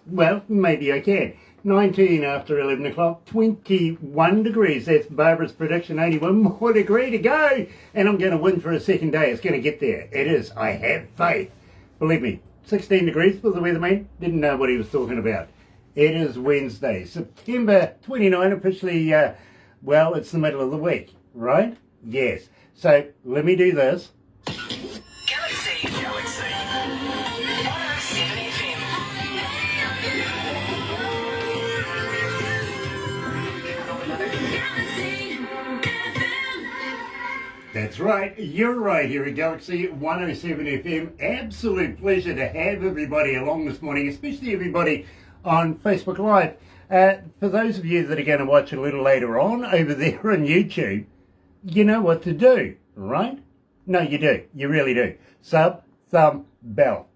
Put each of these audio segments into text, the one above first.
Well, maybe I can. 19 after 11 o'clock, 21 degrees. That's Barbara's prediction. Only one more degree to go. And I'm going to win for a second day. It's going to get there. It is. I have faith. Believe me. 16 degrees for the weatherman. Didn't know what he was talking about. It is Wednesday, September 29, officially, well, it's the middle of the week, right? Yes. So let me do this. Galaxy 107fm. That's right, you're right here at Galaxy 107 FM. Absolute pleasure to have everybody along this morning, especially everybody on Facebook Live. For those of you that are going to watch a little later on over there on YouTube, you know what to do, right? No, you do. You really do. Sub, thumb, bell.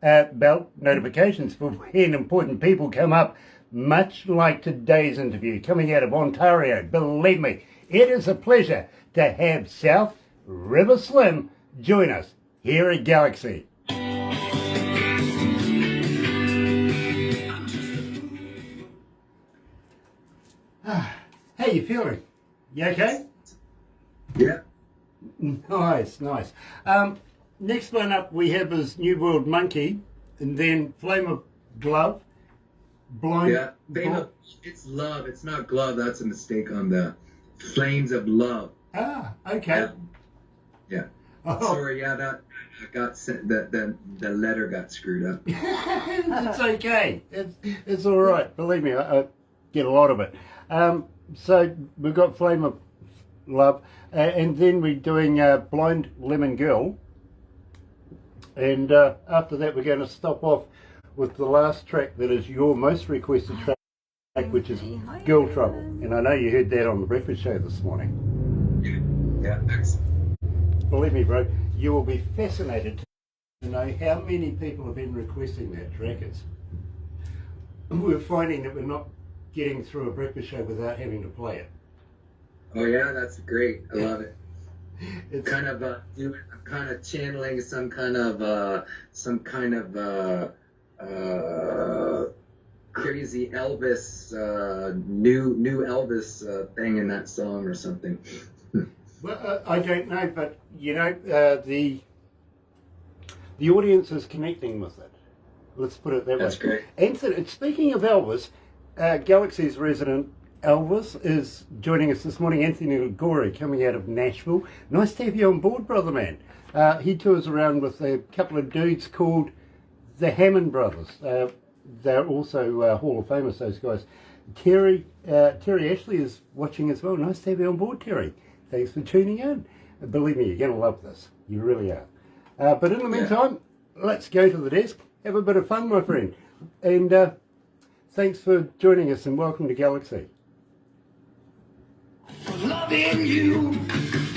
Bell notifications for when important people come up, much like today's interview coming out of Ontario. Believe me, it is a pleasure to have South River Slim join us here at Galaxy. How you feeling? You okay? Yeah. Nice, nice. Next one up we have is New World Monkey, and then Flame of Glove, Blind. Yeah. It's love. It's not glove. That's a mistake on the Flames of Love. Ah, okay. Yeah. Oh. Sorry. Yeah, that got sent. The letter got screwed up. It's okay. It's all right. Believe me, I get a lot of it. So we've got Flame of Love, and then we're doing Blind Lemon Girl, and after that we're going to stop off with the last track that is your most requested track, which is Girl Trouble, and I know you heard that on the breakfast show this morning. Yeah. Excellent. Believe me, bro, you will be fascinated to know how many people have been requesting that track. We're finding that we're not getting through a breakfast show without having to play it. Oh yeah, that's great. I love it. It's kind of kind of channeling some kind of crazy Elvis, new Elvis thing in that song or something. well, I don't know, but you know, the audience is connecting with it. Let's put it that way. That's great. And speaking of Elvis, Galaxy's resident Elvis is joining us this morning. Anthony Ligori coming out of Nashville. Nice to have you on board, brother man. He tours around with a couple of dudes called the Hammond Brothers. They're also Hall of Famers, those guys. Terry Ashley is watching as well. Nice to have you on board, Terry. Thanks for tuning in. Believe me, you're going to love this. You really are. But in the meantime, let's go to the desk. Have a bit of fun, my friend. And thanks for joining us and welcome to Galaxy. Loving you,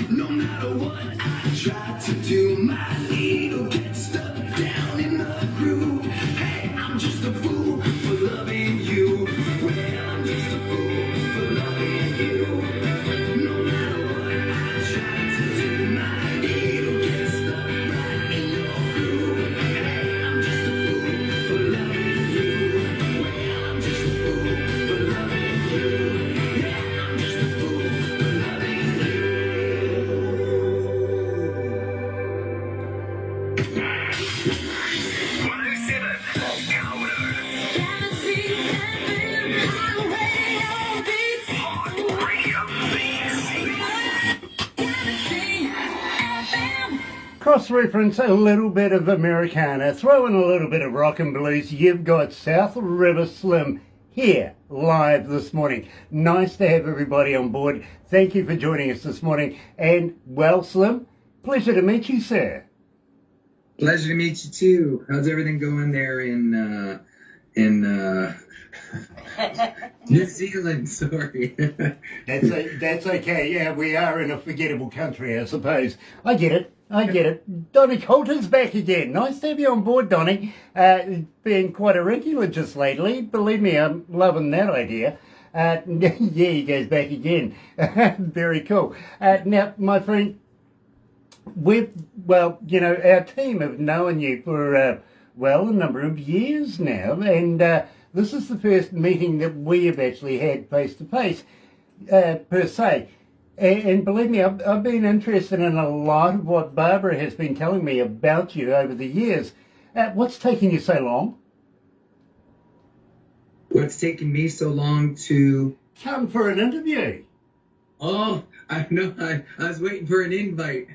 no matter what I try to do, my needle gets stuck down in the groove. Hey, I'm just a fool for loving you. Well, I'm just a fool for loving you. No matter what I try to do, my needle gets stuck right in your groove. Hey, I'm just a fool for loving you. Well, I'm just a fool for loving you. Yeah, I'm just a fool. Cross-reference a little bit of Americana, throw in a little bit of rock and blues. You've got South River Slim here live this morning. Nice to have everybody on board. Thank you for joining us this morning. And, well, Slim, pleasure to meet you, sir. Pleasure to meet you too. How's everything going there in New Zealand? Sorry. That's okay. Yeah, we are in a forgettable country, I suppose. I get it. Donnie Coulter's back again. Nice to have you on board, Donnie. Being quite a regular just lately. Believe me, I'm loving that idea. Yeah, he goes back again. Very cool. Now, my friend, our team have known you for well, a number of years now, and this is the first meeting that we have actually had face-to-face, per se. And believe me, I've been interested in a lot of what Barbara has been telling me about you over the years. What's taking you so long? What's taken me so long to... Come for an interview. Oh, I know. I was waiting for an invite.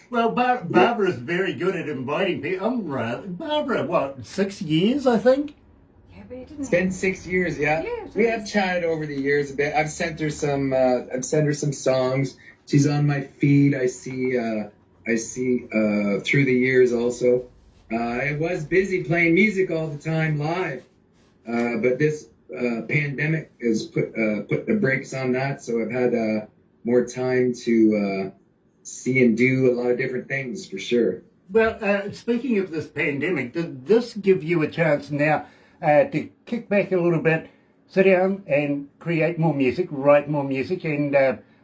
Well, Barbara's very good at inviting people. Barbara, what, 6 years, I think? Yeah, but it didn't It's been 6 years, yeah. Yes, We yes. have chatted over the years a bit. I've sent her some. I've sent her some songs. She's on my feed. I see through the years also. I was busy playing music all the time live, but this pandemic has put the brakes on that. So I've had more time to see and do a lot of different things for sure. Well, speaking of this pandemic, did this give you a chance now to kick back a little bit, sit down and create more music, write more music, and,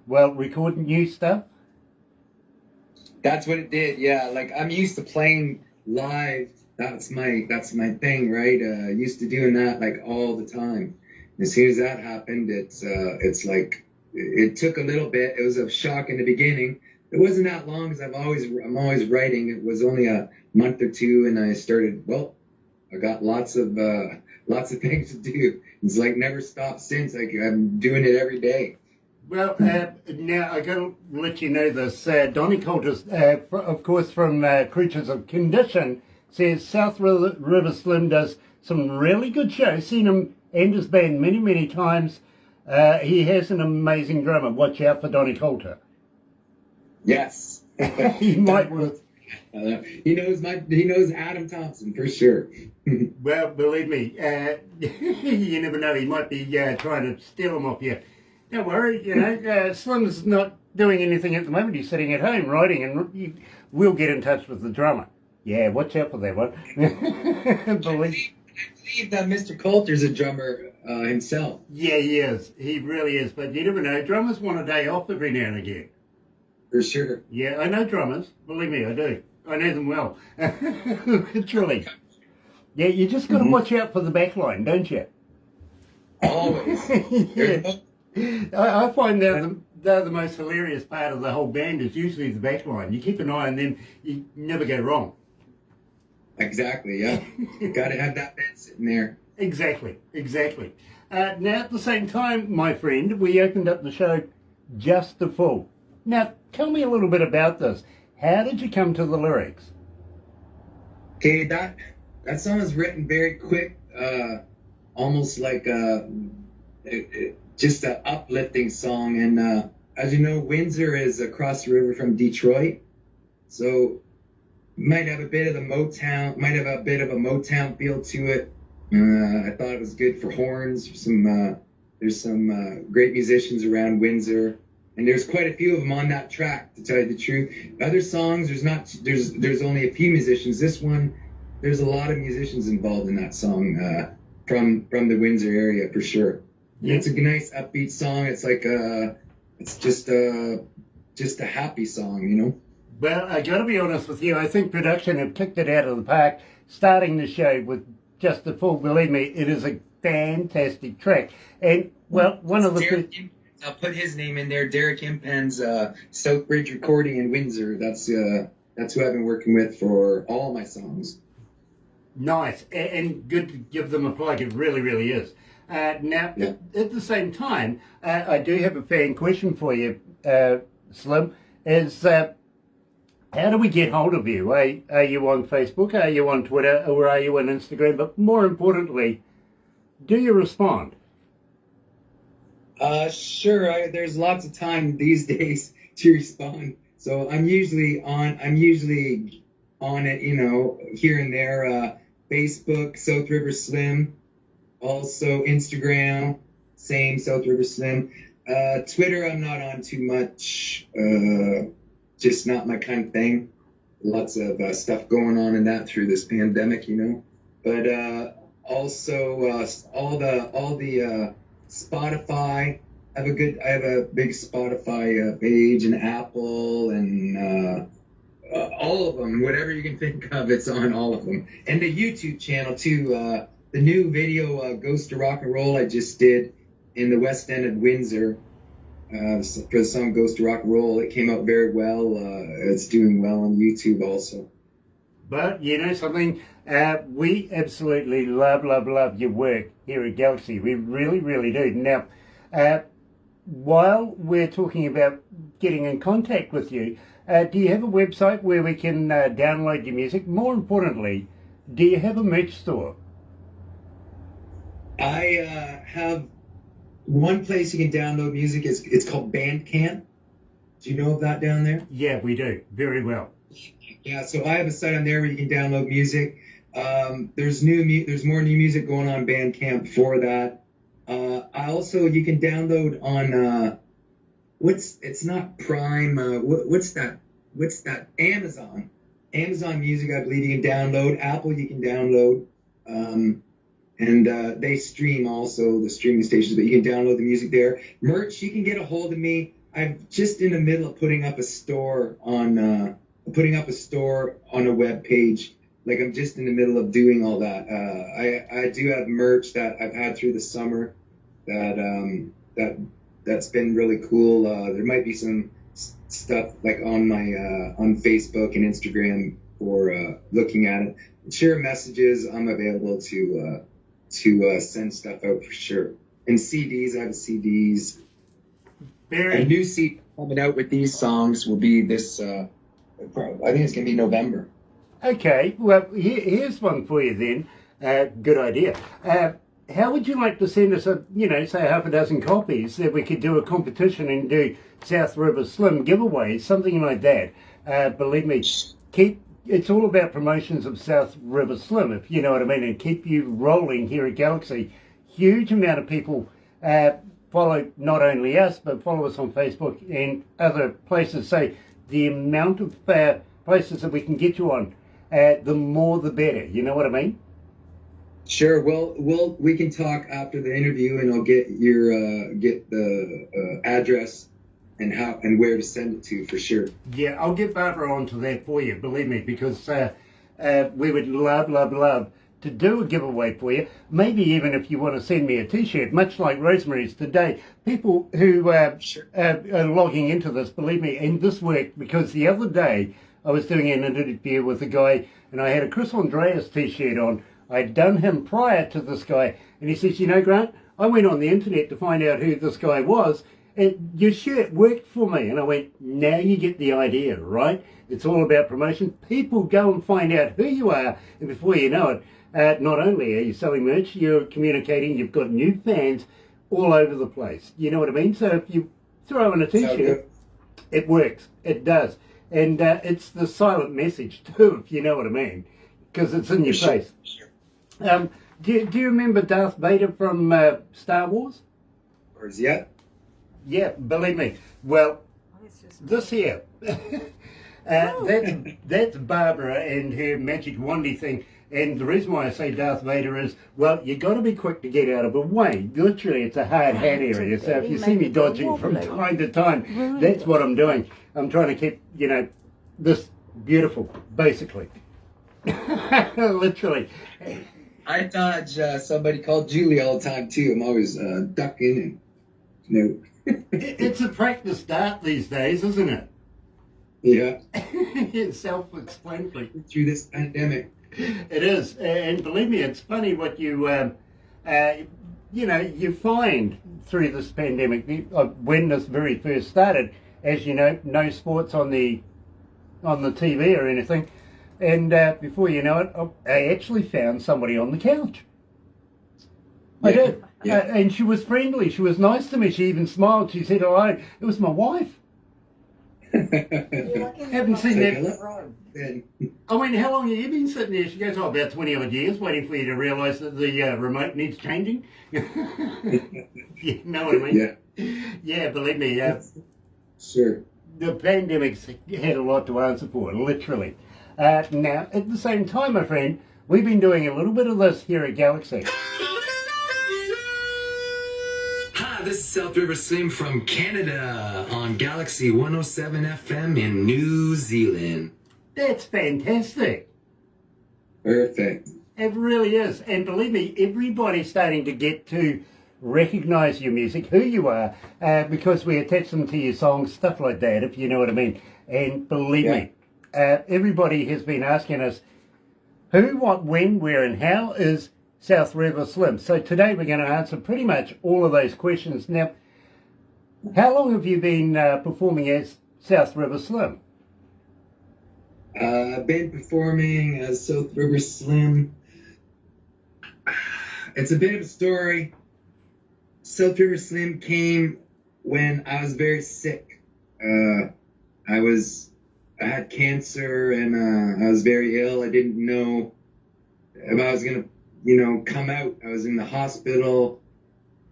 record new stuff? That's what it did. Yeah, like I'm used to playing live. That's my thing, right? Used to doing that like all the time. As soon as that happened, it's like it took a little bit. It was a shock in the beginning. It wasn't that long because I'm always writing. It was only a month or two, and I started. Well, I got lots of things to do. It's like never stopped since. Like I'm doing it every day. Well, now I got to let you know this. Donnie Coulter's, of course, from Creatures of Condition, says South River Slim does some really good shows. Seen him and his band many, many times. He has an amazing drummer. Watch out for Donnie Coulter. Yes. He might work. He knows Adam Thompson for sure. Well, believe me, you never know. He might be trying to steal him off you. Don't worry, Slim's not doing anything at the moment. He's sitting at home writing, and we'll get in touch with the drummer. Yeah, watch out for that one. I believe that Mr. Coulter's a drummer himself. Yeah, he is. He really is. But you never know. Drummers want a day off every now and again. For sure. Yeah, I know drummers. Believe me, I do. I know them well. Truly. Yeah, you just got to watch out for the back line, don't you? Always. Yeah. I find they're the most hilarious part of the whole band is usually the back line. You keep an eye on them, you never go wrong. Exactly, yeah. Got to have that band sitting there. Exactly. Now, at the same time, my friend, we opened up the show Just a Fool. Now, tell me a little bit about this. How did you come to the lyrics? Okay, that song was written very quick, almost like just an uplifting song. And as you know, Windsor is across the river from Detroit, so might have a bit of a Motown feel to it. I thought it was good for horns. There's some great musicians around Windsor, and there's quite a few of them on that track. To tell you the truth, other songs there's only a few musicians. This one, there's a lot of musicians involved in that song from the Windsor area for sure. Yeah. It's a nice upbeat song. It's like it's just a happy song, you know. Well, I got to be honest with you. I think production have kicked it out of the park, starting the show with Just a Fool. Believe me, it is a fantastic track. And well, one of the I'll put his name in there. Derek Impen's Southbridge Recording in Windsor. That's who I've been working with for all my songs. Nice and good to give them a plug. It really, really is. Now, Yeah. at the same time, I do have a fan question for you, Slim. Is how do we get hold of you? Are you on Facebook? Are you on Twitter? Or are you on Instagram? But more importantly, do you respond? Sure. There's lots of time these days to respond. So I'm usually on it, here and there. Facebook, South River Slim. Also Instagram, same South River Slim. Twitter, I'm not on too much. Just not my kind of thing. Lots of stuff going on in that through this pandemic, But also all the Spotify. I have a big Spotify page, and Apple, and all of them, whatever you can think of, it's on all of them. And the YouTube channel too. The new video, Ghost to Rock and Roll, I just did in the West End of Windsor for the song Ghost to Rock and Roll. It came out very well. It's doing well on YouTube also. But you know something, we absolutely love your work here at Galaxy. We really, really do. Now, while we're talking about getting in contact with you, do you have a website where we can download your music? More importantly, do you have a merch store? I have one place you can download music. It's called Bandcamp. Do you know of that down there? Yeah, we do. Very well. Yeah, so I have a site on there where you can download music. There's more new music going on Bandcamp for that. You can download on it's not Prime. What's that? Amazon. Amazon Music, I believe you can download. Apple, you can download. And they stream also, the streaming stations, but you can download the music there. Merch, you can get a hold of me. I'm just in the middle of putting up a store on a web page. Like, I'm just in the middle of doing all that. I do have merch that I've had through the summer that's been really cool. There might be some stuff like on my on Facebook and Instagram for looking at it. Share messages. I'm available to send stuff out for sure. And CDs, I have CDs. A new CD coming out with these songs will be this. I think it's gonna be November. Okay, well, here's one for you then. Good idea. How would you like to send us say half a dozen copies that we could do a competition and do South River Slim giveaways, something like that? Believe me, it's all about promotions of South River Slim, if you know what I mean, and keep you rolling here at Galaxy. Huge amount of people follow not only us, but follow us on Facebook and other places. So the amount of places that we can get you on, the more the better. You know what I mean? Sure. Well, we can talk after the interview, and I'll get the address and how and where to send it to for sure. Yeah, I'll get Barbara onto that for you. Believe me, because we would love to do a giveaway for you. Maybe even if you want to send me a T-shirt, much like Rosemary's today. People who are logging into this, believe me, and this worked because the other day I was doing an interview with a guy, and I had a Chris Andreas T-shirt on. I'd done him prior to this guy, and he says, Grant, I went on the internet to find out who this guy was, and your shirt worked for me. And I went, now you get the idea, right? It's all about promotion. People go and find out who you are, and before you know it, not only are you selling merch, you're communicating, you've got new fans all over the place. You know what I mean? So if you throw in a T-shirt, it works. It does. And it's the silent message too, if you know what I mean, because it's in your face. Do you remember Darth Vader from Star Wars? Or is yet? Yeah, believe me. Well, this here, that's Barbara and her magic wandy thing. And the reason why I say Darth Vader is, well, you got to be quick to get out of the way. Literally, it's a hard hat area. So if you see me dodging from time to time, that's what I'm doing. I'm trying to keep, this beautiful, basically. Literally. I dodge somebody called Julie all the time too. I'm always ducking and It's a practice dart these days, isn't it? Yeah. It's self-explanatory. Through this pandemic. It is, and believe me, it's funny what you find through this pandemic. When this very first started, as you know, no sports on the TV or anything. And before you know it, I actually found somebody on the couch. I did. Yeah. And she was friendly. She was nice to me. She even smiled. She said hello. It was my wife. Haven't seen that. I mean, how long have you been sitting there? She goes, about 20 odd years, waiting for you to realise that the remote needs changing. You know what I mean? Yeah. Yeah, believe me. Sure. The pandemic's had a lot to answer for, literally. Now, at the same time, my friend, we've been doing a little bit of this here at Galaxy. Hi, this is South River Slim from Canada on Galaxy 107 FM in New Zealand. That's fantastic. Perfect. It really is. And believe me, everybody's starting to get to recognise your music, who you are, because we attach them to your songs, stuff like that, if you know what I mean. And believe me, everybody has been asking us who, what, when, where and how is South River Slim. So today we're going to answer pretty much all of those questions. Now, how long have you been performing as South River Slim? I've been performing as South River Slim. It's a bit of a story. South River Slim came when I was very sick. I had cancer and I was very ill. I didn't know if I was gonna, come out. I was in the hospital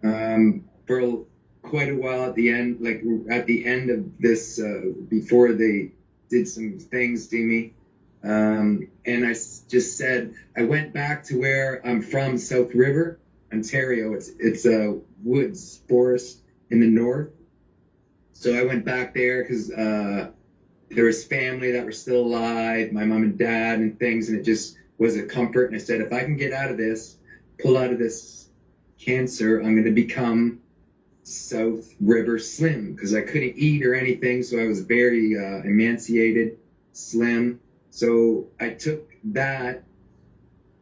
for quite a while at the end of this, before they did some things to me. And I just said, I went back to where I'm from, South River, Ontario. It's a woods forest in the north. So I went back there because there was family that were still alive, my mom and dad and things, and it just was a comfort. And I said, if I can get out of this, pull out of this cancer, I'm going to become South River Slim, because I couldn't eat or anything, so I was very emaciated, slim. So I took that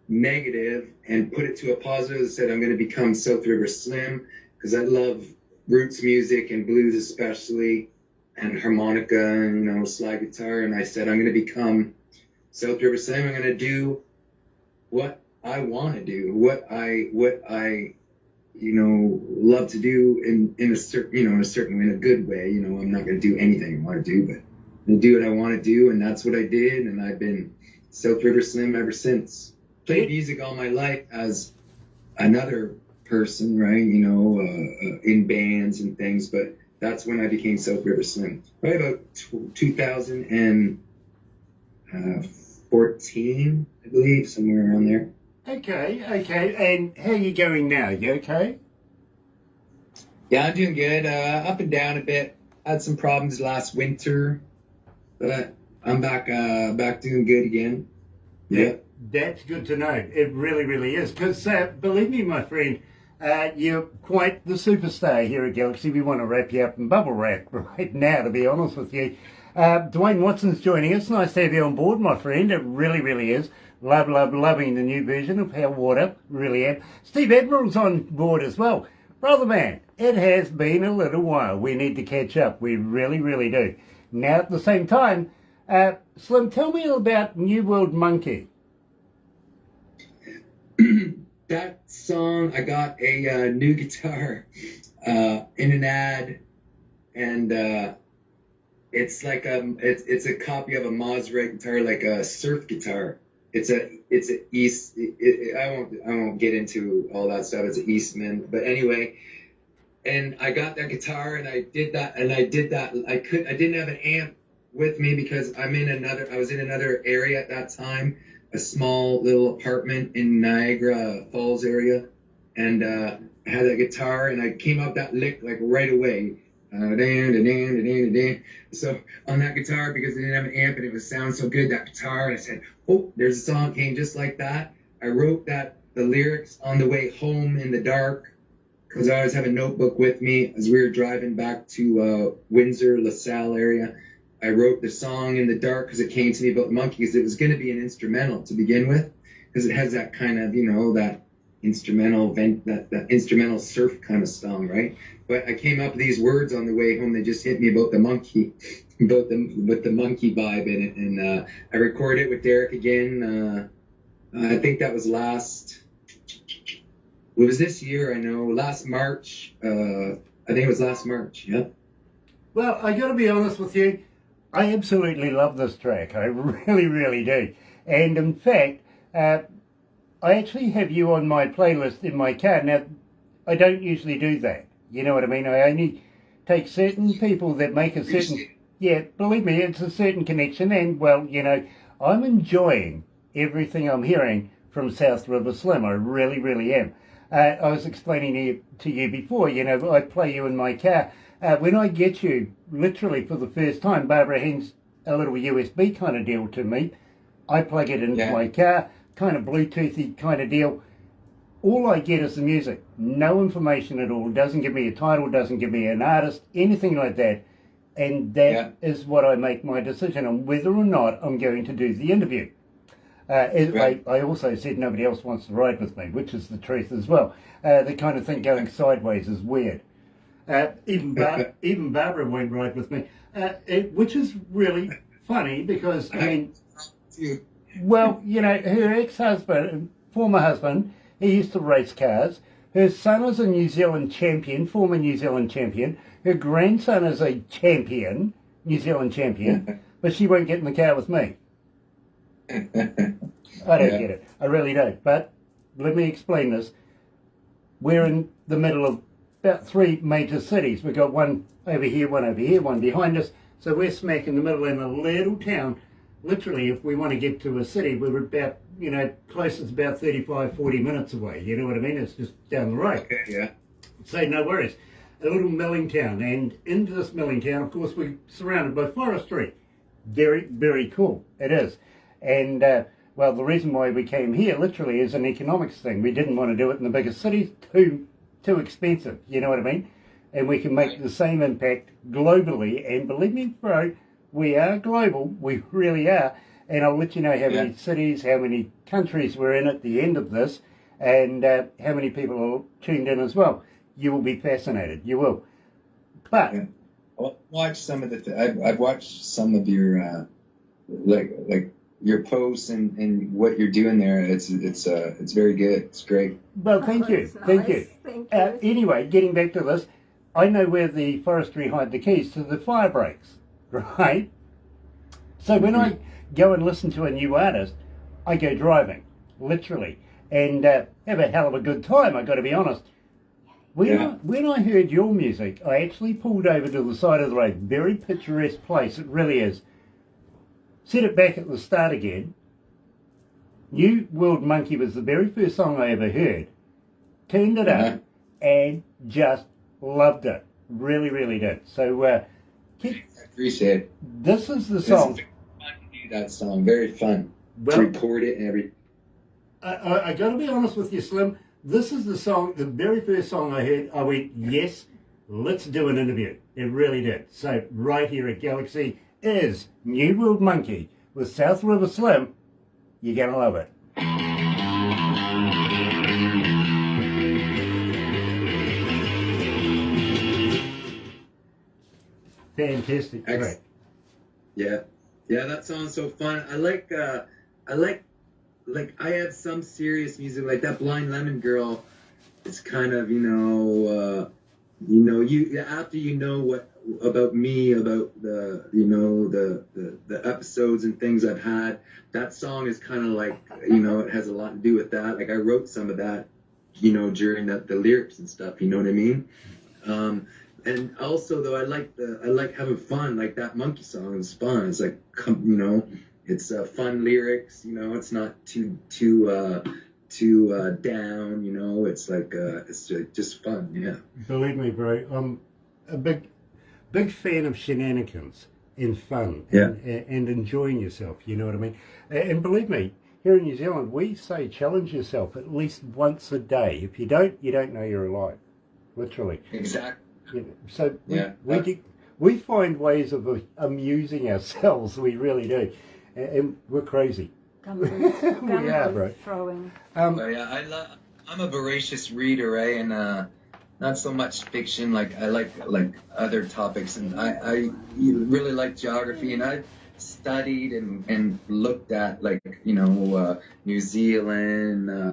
negative and put it to a positive. I said, I'm going to become South River Slim, because I love roots music and blues especially, and harmonica and slide guitar. And I said, I'm going to become South River Slim. I'm going to do what I want to do, what I love to do in a certain way, in a good way. I'm not going to do anything I want to do, but I'm going to do what I want to do, and that's what I did. And I've been South River Slim ever since. Played music all my life as another person, right? In bands and things, but that's when I became South River Slim. Right about 2014, I believe, somewhere around there. Okay. And how are you going now? You okay? Yeah, I'm doing good. Up and down a bit. Had some problems last winter, but I'm back doing good again. Yeah. That's good to know. It really, really is. Because believe me, my friend, you're quite the superstar here at Galaxy. We want to wrap you up in bubble wrap right now, to be honest with you. Dwayne Watson's joining us. Nice to have you on board, my friend. It really, really is. Loving the new version of How Water. Really am. Steve Admiral's on board as well. Brother man, it has been a little while. We need to catch up. We really, really do. Now, at the same time, Slim, tell me about New World Monkey. That song, I got a new guitar in an ad, and it's like it's a copy of a Mosrite guitar, like a surf guitar. It's a East. I won't get into all that stuff. It's an Eastman, but anyway. And I got that guitar, and I did that. I didn't have an amp with me because I was in another area at that time, a small little apartment in Niagara Falls area, and I had that guitar, and I came up that lick like right away. So on that guitar, because I didn't have an amp and it was sound so good, that guitar, and I said, oh, there's a song, came just like that. I wrote the lyrics on the way home in the dark, because I always have a notebook with me as we were driving back to Windsor, LaSalle area. I wrote the song in the dark because it came to me about the monkey, because it was going to be an instrumental to begin with, because it has that kind of, that instrumental that instrumental surf kind of song, right? But I came up with these words on the way home. They just hit me about the monkey, with the monkey vibe in it, and I recorded it with Derek again. I think that was it was this year, I know, last March. I think it was last March. Yeah. Well, I got to be honest with you. I absolutely love this track. I really, really do. And in fact, I actually have you on my playlist in my car. Now, I don't usually do that. You know what I mean? I only take certain people that make a certain... Yeah, believe me, it's a certain connection. And, well, I'm enjoying everything I'm hearing from South River Slim. I really, really am. I was explaining to you before, I play you in my car. When I get you, literally for the first time, Barbara Hens a little USB kind of deal to me. I plug it into my car, kind of Bluetoothy kind of deal. All I get is the music, no information at all. Doesn't give me a title, doesn't give me an artist, anything like that. And that is what I make my decision on whether or not I'm going to do the interview. I also said nobody else wants to ride with me, which is the truth as well. The kind of thing going sideways is weird. Even Barbara won't ride with me, which is really funny because, I mean, well, you know, her ex-husband, former husband, he used to race cars. Her son is a New Zealand champion, former New Zealand champion. Her grandson is a champion, New Zealand champion, but she won't get in the car with me. I don't get it. I really don't. But let me explain this. We're in the middle of about 3 major cities. We've got one over here, one behind us. So we're smack in the middle in a little town. Literally, if we want to get to a city, we're about, you know, closest about 35, 40 minutes away. You know what I mean? It's just down the road. Okay, yeah. So no worries. A little milling town. And into this milling town, of course, we're surrounded by forestry. Very, very cool. It is. And, well, the reason why we came here, literally, is an economics thing. We didn't want to do it in the biggest cities. Too expensive. You know what I mean? And we can make the same impact globally. And believe me, bro, we are global. We really are. And I'll let you know how many cities, how many countries we're in at the end of this, and how many people are tuned in as well. You will be fascinated. You will. But I'll watch some of I've watched some of your like your posts and what you're doing there. It's very good. It's great. Well, thank you. Thank you. Anyway, getting back to this, I know where the forestry hide the keys to the fire breaks, right? So when I go and listen to a new artist, I go driving, literally, and have a hell of a good time, I've got to be honest. When I heard your music, I actually pulled over to the side of the road, very picturesque place, it really is. Set it back at the start again. New World Monkey was the very first song I ever heard. Turned it up and just loved it. Really, really did. So, I appreciate it. This is the song. It's fun to do that song. Very fun. Well, to record it and everything. I got to be honest with you, Slim. This is the song, the very first song I heard. I went, yes, let's do an interview. It really did. So, right here at Galaxy is New World Monkey with South River Slim. You're going to love it. Fantastic. Great. Yeah, that song's so fun. I like I have some serious music like that Blind Lemon Girl. It's kind of, you after you know what about me, about the the episodes and things I've had, that song is kind of like, it has a lot to do with that. Like I wrote some of that, during the lyrics and stuff, you know what I mean? And also though, I like having fun. Like that Monkey song is fun. It's like, it's fun lyrics, it's not too down, it's like, it's just fun. Yeah. Believe me, bro, I'm a big fan of shenanigans and fun and enjoying yourself, you know what I mean? And believe me, here in New Zealand, we say challenge yourself at least once a day. If you don't, you don't know you're alive, literally. Exactly. So we find ways of amusing ourselves, we really do. And we're crazy. We are, bro. Throwing. I'm a voracious reader, right? And not so much fiction. Like I like other topics, and I really like geography, and I've studied and looked at New Zealand,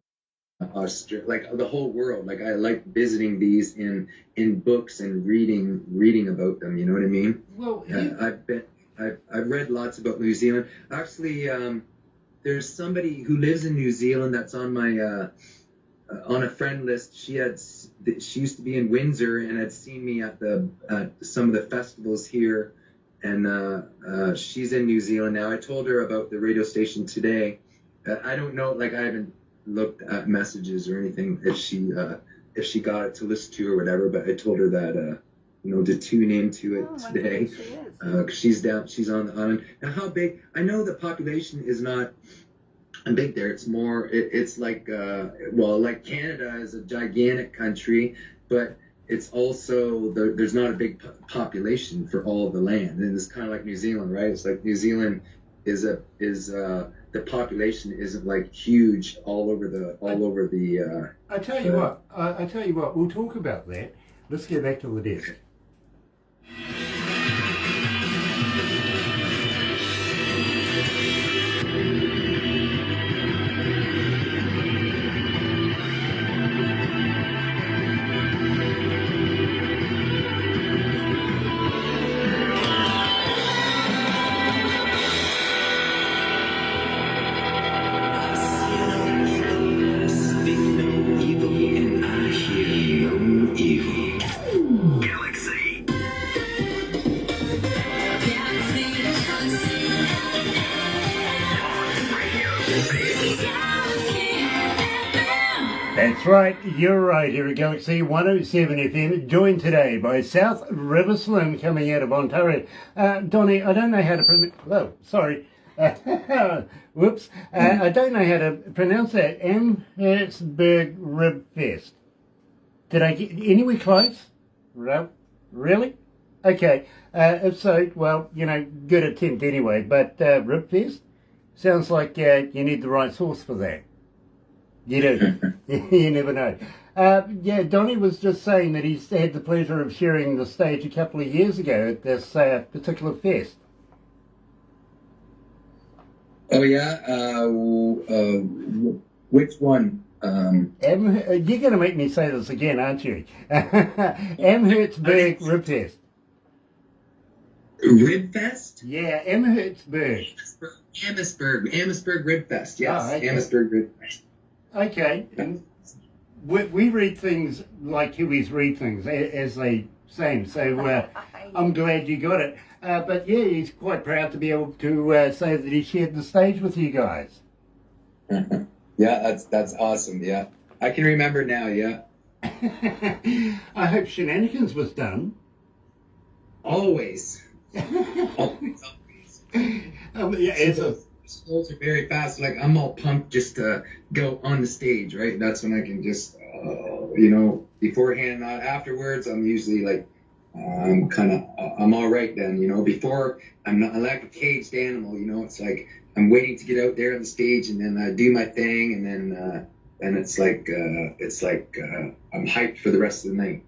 Australia, like the whole world. Like I like visiting these in books and reading about them. You know what I mean? Well, I've read lots about New Zealand. Actually, there's somebody who lives in New Zealand that's on my on a friend list. She used to be in Windsor and had seen me at some of the festivals here, and she's in New Zealand now. I told her about the radio station today. I don't know, like I haven't looked at messages or anything if she got it to listen to or whatever, but I told her that to tune into it Oh my today. goodness, she is. 'Cause she's on the island. Now, how big? I know the population is not big there. It's more. It's like like Canada is a gigantic country, but it's also there's not a big population for all of the land, and it's kind of like New Zealand, right? It's like New Zealand is the population isn't like huge all over the. I tell you what. I tell you what. We'll talk about that. Let's get back to the desk. Speak no evil, and I hear no evil. Galaxy. That's right, you're right, here at Galaxy 107 FM, joined today by South River Slim coming out of Ontario. Donnie, I don't know how to sorry. Whoops. I don't know how to pronounce that. Amhertsburg Rib Fest. Did I get anywhere close? Really? Okay. If so, well, good attempt anyway. But Rib Fest? Sounds like you need the right sauce for that. You do. You never know. Donnie was just saying that he's had the pleasure of sharing the stage a couple of years ago at this particular fest. Oh yeah. Which one? You're going to make me say this again, aren't you? Amhertsburg Rib Fest. Rib Fest? Yeah, Amhertsburg. Amhertsburg Rib Fest. Yes, Oh, okay. Amhertsburg Rib Fest. Okay. We read things like Kiwis read things, as they say. So I'm glad you got it. But yeah, he's quite proud to be able to say that he shared the stage with you guys. Yeah, that's awesome. Yeah, I can remember now. Yeah. I hope Shenanigans was done. Always. Always. Those are very fast. Like I'm all pumped just to go on the stage, right? That's when I can just, beforehand. Afterwards, I'm usually like, I'm all right then. Before I'm like a caged animal. It's like I'm waiting to get out there on the stage, and then I do my thing, and then it's like I'm hyped for the rest of the night.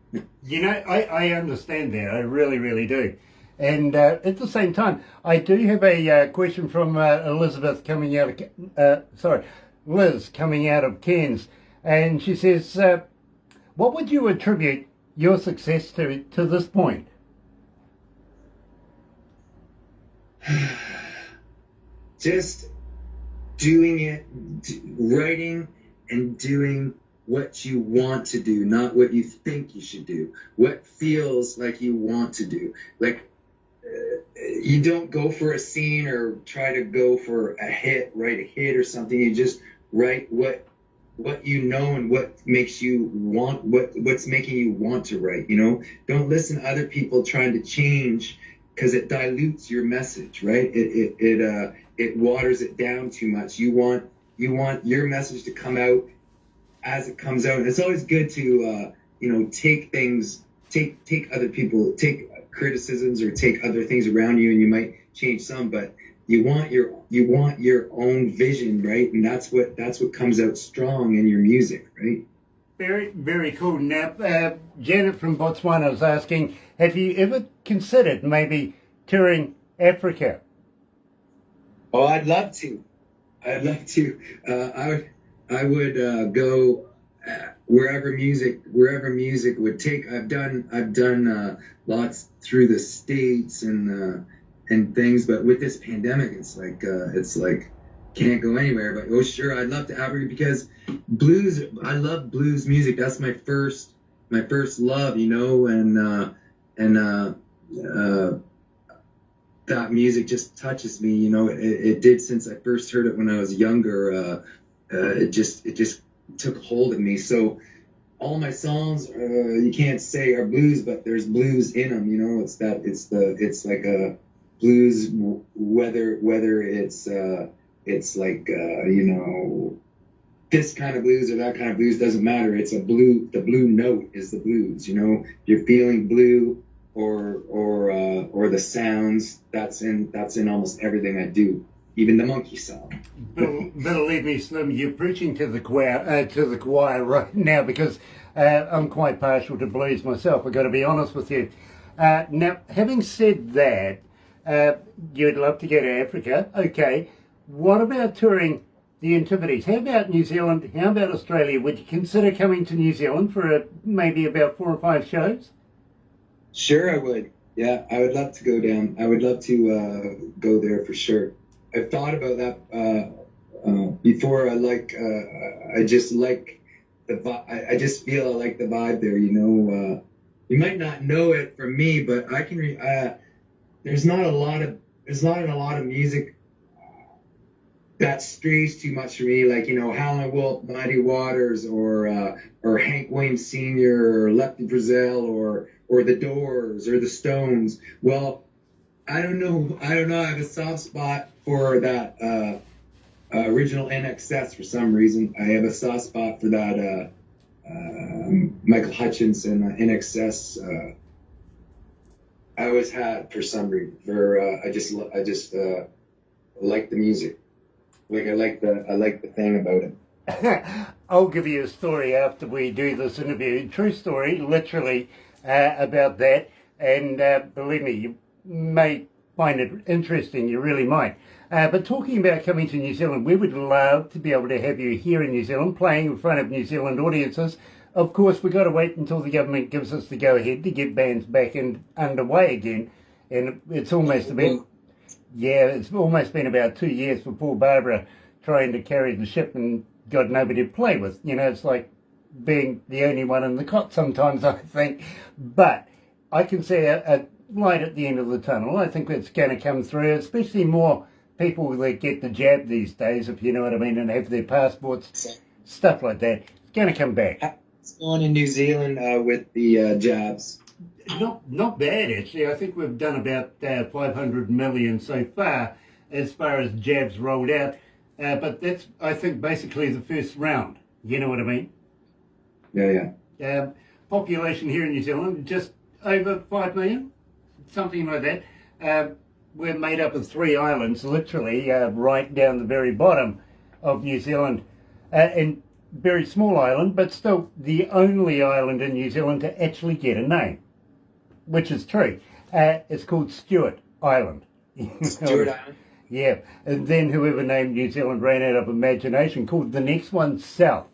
I understand that. I really, really do. And at the same time, I do have a question from Liz coming out of Cairns, and she says, "What would you attribute your success to this point?" Just doing it, writing and doing what you want to do, not what you think you should do. What feels like you want to do. Like. You don't go for a scene or try to go for write a hit or something. You just write what and what makes you want, what's making you want to write. Don't listen to other people trying to change, because it dilutes your message, right? It waters it down too much. You want your message to come out as it comes out. And it's always good to take other people, take criticisms or take other things around you, and you might change some, but you want your own vision, right? And that's what comes out strong in your music, right? Very, very cool. Now, Janet from Botswana was asking, have you ever considered maybe touring Africa? Oh, I'd love to. I would go wherever music would take. I've done lots through the States and things, but with this pandemic, it's like can't go anywhere. But oh, sure, I'd love to Africa, because blues. I love blues music. That's my first love, and that music just touches me. It did since I first heard it when I was younger. It just took hold of me. So all my songs, you can't say are blues, but there's blues in them. You know, it's like a blues, whether it's like you know, this kind of blues or that kind of blues, doesn't matter. It's a blue. The blue note is the blues. You know, you're feeling blue, or the sounds. That's in almost everything I do, even the monkey song. Believe me, Slim, you're preaching to the choir right now, because I'm quite partial to blues myself. I've got to be honest with you. Now, having said that, you'd love to go to Africa. Okay, what about touring the Antipodes? How about New Zealand? How about Australia? Would you consider coming to New Zealand for maybe about 4 or 5 shows? Sure, I would. Yeah, I would love to go down. I would love to go there for sure. I've thought about that before. I just like the vibe. I just feel I like the vibe there. You know, you might not know it from me, but I can. There's not a lot of music that strays too much for me. Like, you know, Howlin' Wolf, Mighty Waters, or Hank Williams Sr., or Lefty Frizzell, or the Doors, or the Stones. Well, I don't know. I have a soft spot for that original NXS for some reason. I have a soft spot for that Michael Hutchinson NXS. I always had for some reason. I just like the music. Like I like the thing about it. I'll give you a story after we do this interview. True story, literally, about that. And believe me, you may find it interesting. You really might. But talking about coming to New Zealand, we would love to be able to have you here in New Zealand, playing in front of New Zealand audiences. Of course, we've got to wait until the government gives us the go-ahead to get bands back and underway again. And it's almost been, it's almost been about 2 years for poor Barbara trying to carry the ship and got nobody to play with. You know, it's like being the only one in the cot sometimes, I think. But I can see a light at the end of the tunnel. I think it's going to come through, especially more people that get the jab these days, if you know what I mean, and have their passports, stuff like that. It's going to come back. What's going on in New Zealand with the jabs? Not bad, actually. I think we've done about 500 million so far as jabs rolled out. But that's, I think, basically the first round. You know what I mean? Yeah. Population here in New Zealand, just over 5 million, something like that. We're made up of 3 islands, literally, right down the very bottom of New Zealand. And very small island, but still the only island in New Zealand to actually get a name, which is true. It's called Stewart Island. Stewart Island? Yeah, and then whoever named New Zealand ran out of imagination, called the next one South.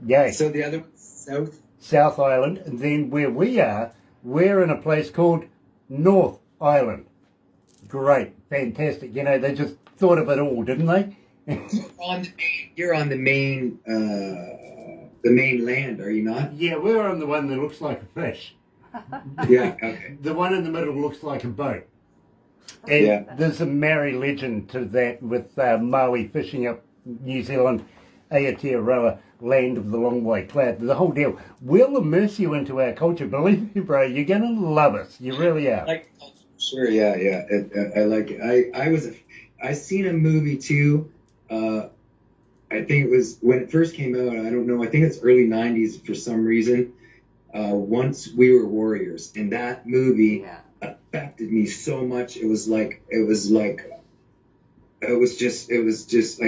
Yay. So the other one's South? South Island, and then where we are, we're in a place called North Island. Great, fantastic. You know, they just thought of it all, didn't they? You're on the main land, are you not? Yeah, we're on the one that looks like a fish. Yeah, okay. The one in the middle looks like a boat. And there's a Maori legend to that with Maui fishing up New Zealand, Aotearoa, land of the long white cloud. The whole deal. We'll immerse you into our culture. Believe me, bro, you're going to love us. You really are. Sure, yeah. I like it. I seen a movie too. I think it was when it first came out. I don't know. I think it's early '90s for some reason. Once We Were Warriors, and that movie affected me so much. It was just like,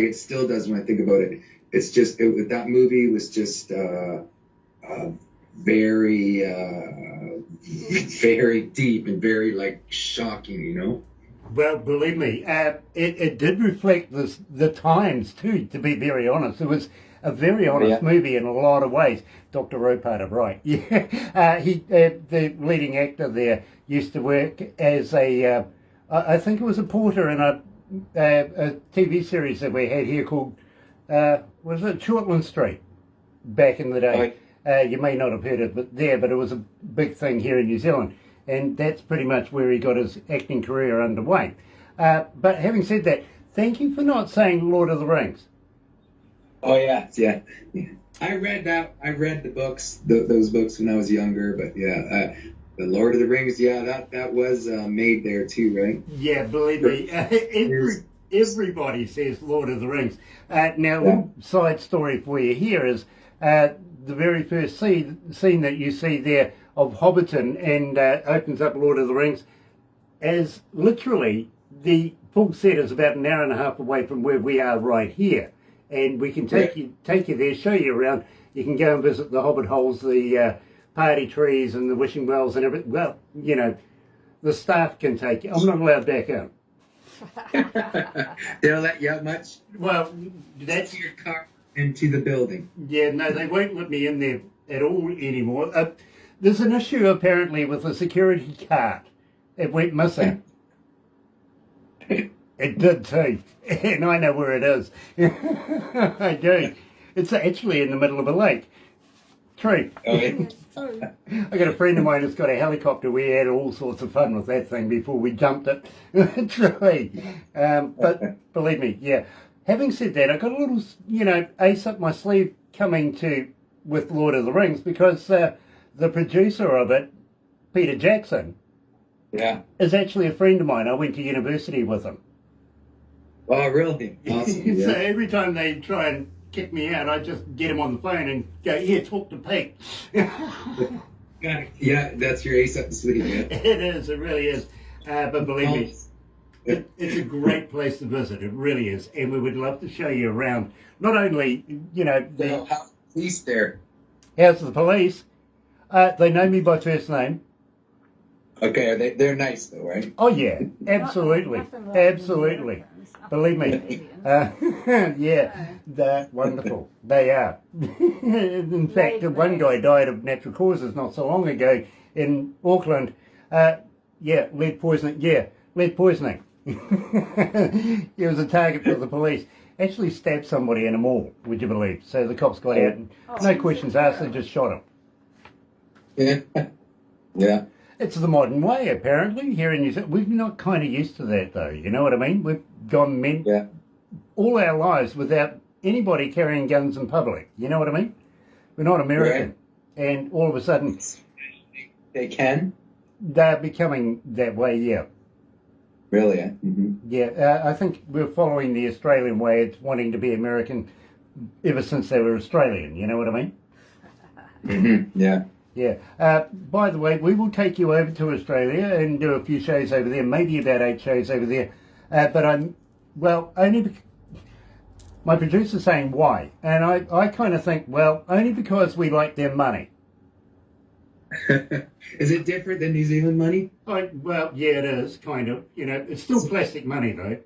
it still does when I think about it. It's just that movie was just very very deep and very like shocking, you know. Well, believe me, it did reflect the times too, to be very honest. It was a very honest movie in a lot of ways. Dr. Ropater, right. Yeah. The leading actor there used to work as I think it was a porter in a TV series that we had here called, was it Shortland Street, back in the day. You may not have heard of it there, but it was a big thing here in New Zealand. And that's pretty much where he got his acting career underway. But having said that, thank you for not saying Lord of the Rings. Oh yeah, yeah. I read that. I read the books, those books when I was younger. But yeah, the Lord of the Rings. Yeah, that was made there too, right? Yeah, believe me, everybody says Lord of the Rings. Now, a Yeah. little side story for you here is the very first scene that you see there of Hobbiton and opens up Lord of the Rings as literally the full set is about an hour and a half away from where we are right here. And we can take you there, show you around. You can go and visit the Hobbit holes, the party trees and the wishing wells and everything. Well, you know, the staff can take you. I'm not allowed back in. They don't let you out much. Well, that's... Your car into the building. Yeah, no, they won't let me in there at all anymore. There's an issue apparently with the security card. It went missing. It did too, and I know where it is. I do. It's actually in the middle of a lake. True. Oh, yeah. I got a friend of mine who's got a helicopter. We had all sorts of fun with that thing before we jumped it. True. But believe me, yeah. Having said that, I got a little, ace up my sleeve coming with Lord of the Rings because the producer of it, Peter Jackson, Yeah. is actually a friend of mine. I went to university with him. Oh, really? Awesome. So Yeah. every time they try and kick me out, I just get him on the phone and go, "Yeah, talk to Pete." Yeah, that's your ace up the sleeve. Yeah. It is, it really is. But believe me, it's a great place to visit. It really is, and we would love to show you around. Not only, the How's the police there? House of the Police. They know me by first name. Okay, they're nice though, right? Oh yeah, absolutely, Nothing like absolutely. Americans. Believe me. Yeah, they're wonderful. They are. In fact, one guy died of natural causes not so long ago in Auckland. Lead poisoning. Yeah, lead poisoning. He was a target for the police. Actually stabbed somebody in a mall, would you believe? So the cops got out and no questions asked, they just shot him. Yeah. Yeah. It's the modern way, apparently, here in New Zealand. We're not kind of used to that, though. You know what I mean? We've gone all our lives without anybody carrying guns in public. You know what I mean? We're not American. Right. And all of a sudden... They can? They're becoming that way, yeah. Really? Yeah. Mm-hmm. Yeah, I think we're following the Australian way. It's wanting to be American ever since they were Australian. You know what I mean? Mm-hmm. Yeah. Yeah. By the way, we will take you over to Australia and do a few shows over there, maybe about 8 shows over there. My producer's saying why. And I kind of think, well, only because we like their money. Is it different than New Zealand money? Well, yeah, it is, kind of. It's still plastic money, though.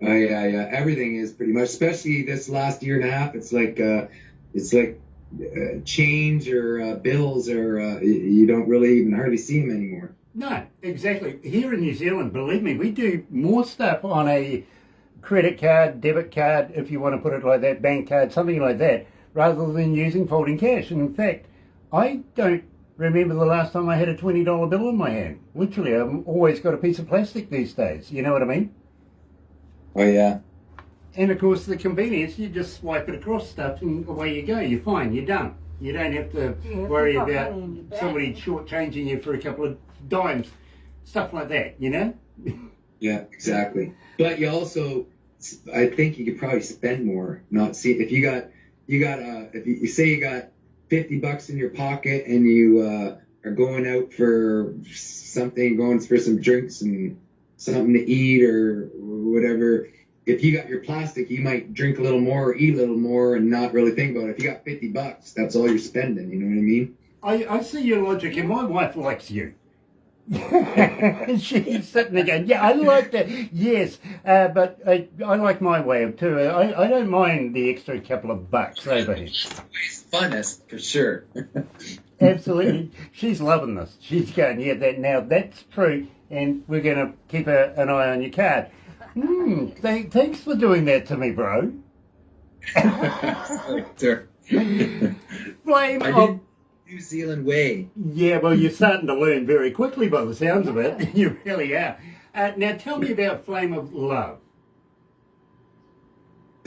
Oh, yeah. Everything is pretty much, especially this last year and a half. It's like change or bills or you don't really even hardly see them anymore. No, exactly. Here in New Zealand, believe me, we do more stuff on a credit card, debit card, if you want to put it like that, bank card, something like that, rather than using folding cash. And in fact, I don't remember the last time I had a $20 bill in my hand. Literally, I've always got a piece of plastic these days. You know what I mean? Oh, yeah. And of course, the convenience, you just swipe it across stuff and away you go. You're fine, you're done. You don't have to worry about somebody shortchanging you for a couple of dimes. Stuff like that, you know? Yeah, exactly. But you also, I think you could probably spend more. If you say you got $50 in your pocket and you are going out for something, going for some drinks and something to eat or whatever. If you got your plastic, you might drink a little more or eat a little more and not really think about it. If you got $50, that's all you're spending. You know what I mean? I see your logic, and my wife likes you. She's sitting there going, yeah, I like that. Yes, but I like my way of too. I don't mind the extra couple of bucks over here. It's funnest, for sure. Absolutely. She's loving this. She's going, yeah, that's true, and we're going to keep an eye on your card. Thanks for doing that to me, bro. Sure. Flame of... New Zealand way. Yeah, well, you're starting to learn very quickly by the sounds of it. You really are. Now, tell me about Flame of Love.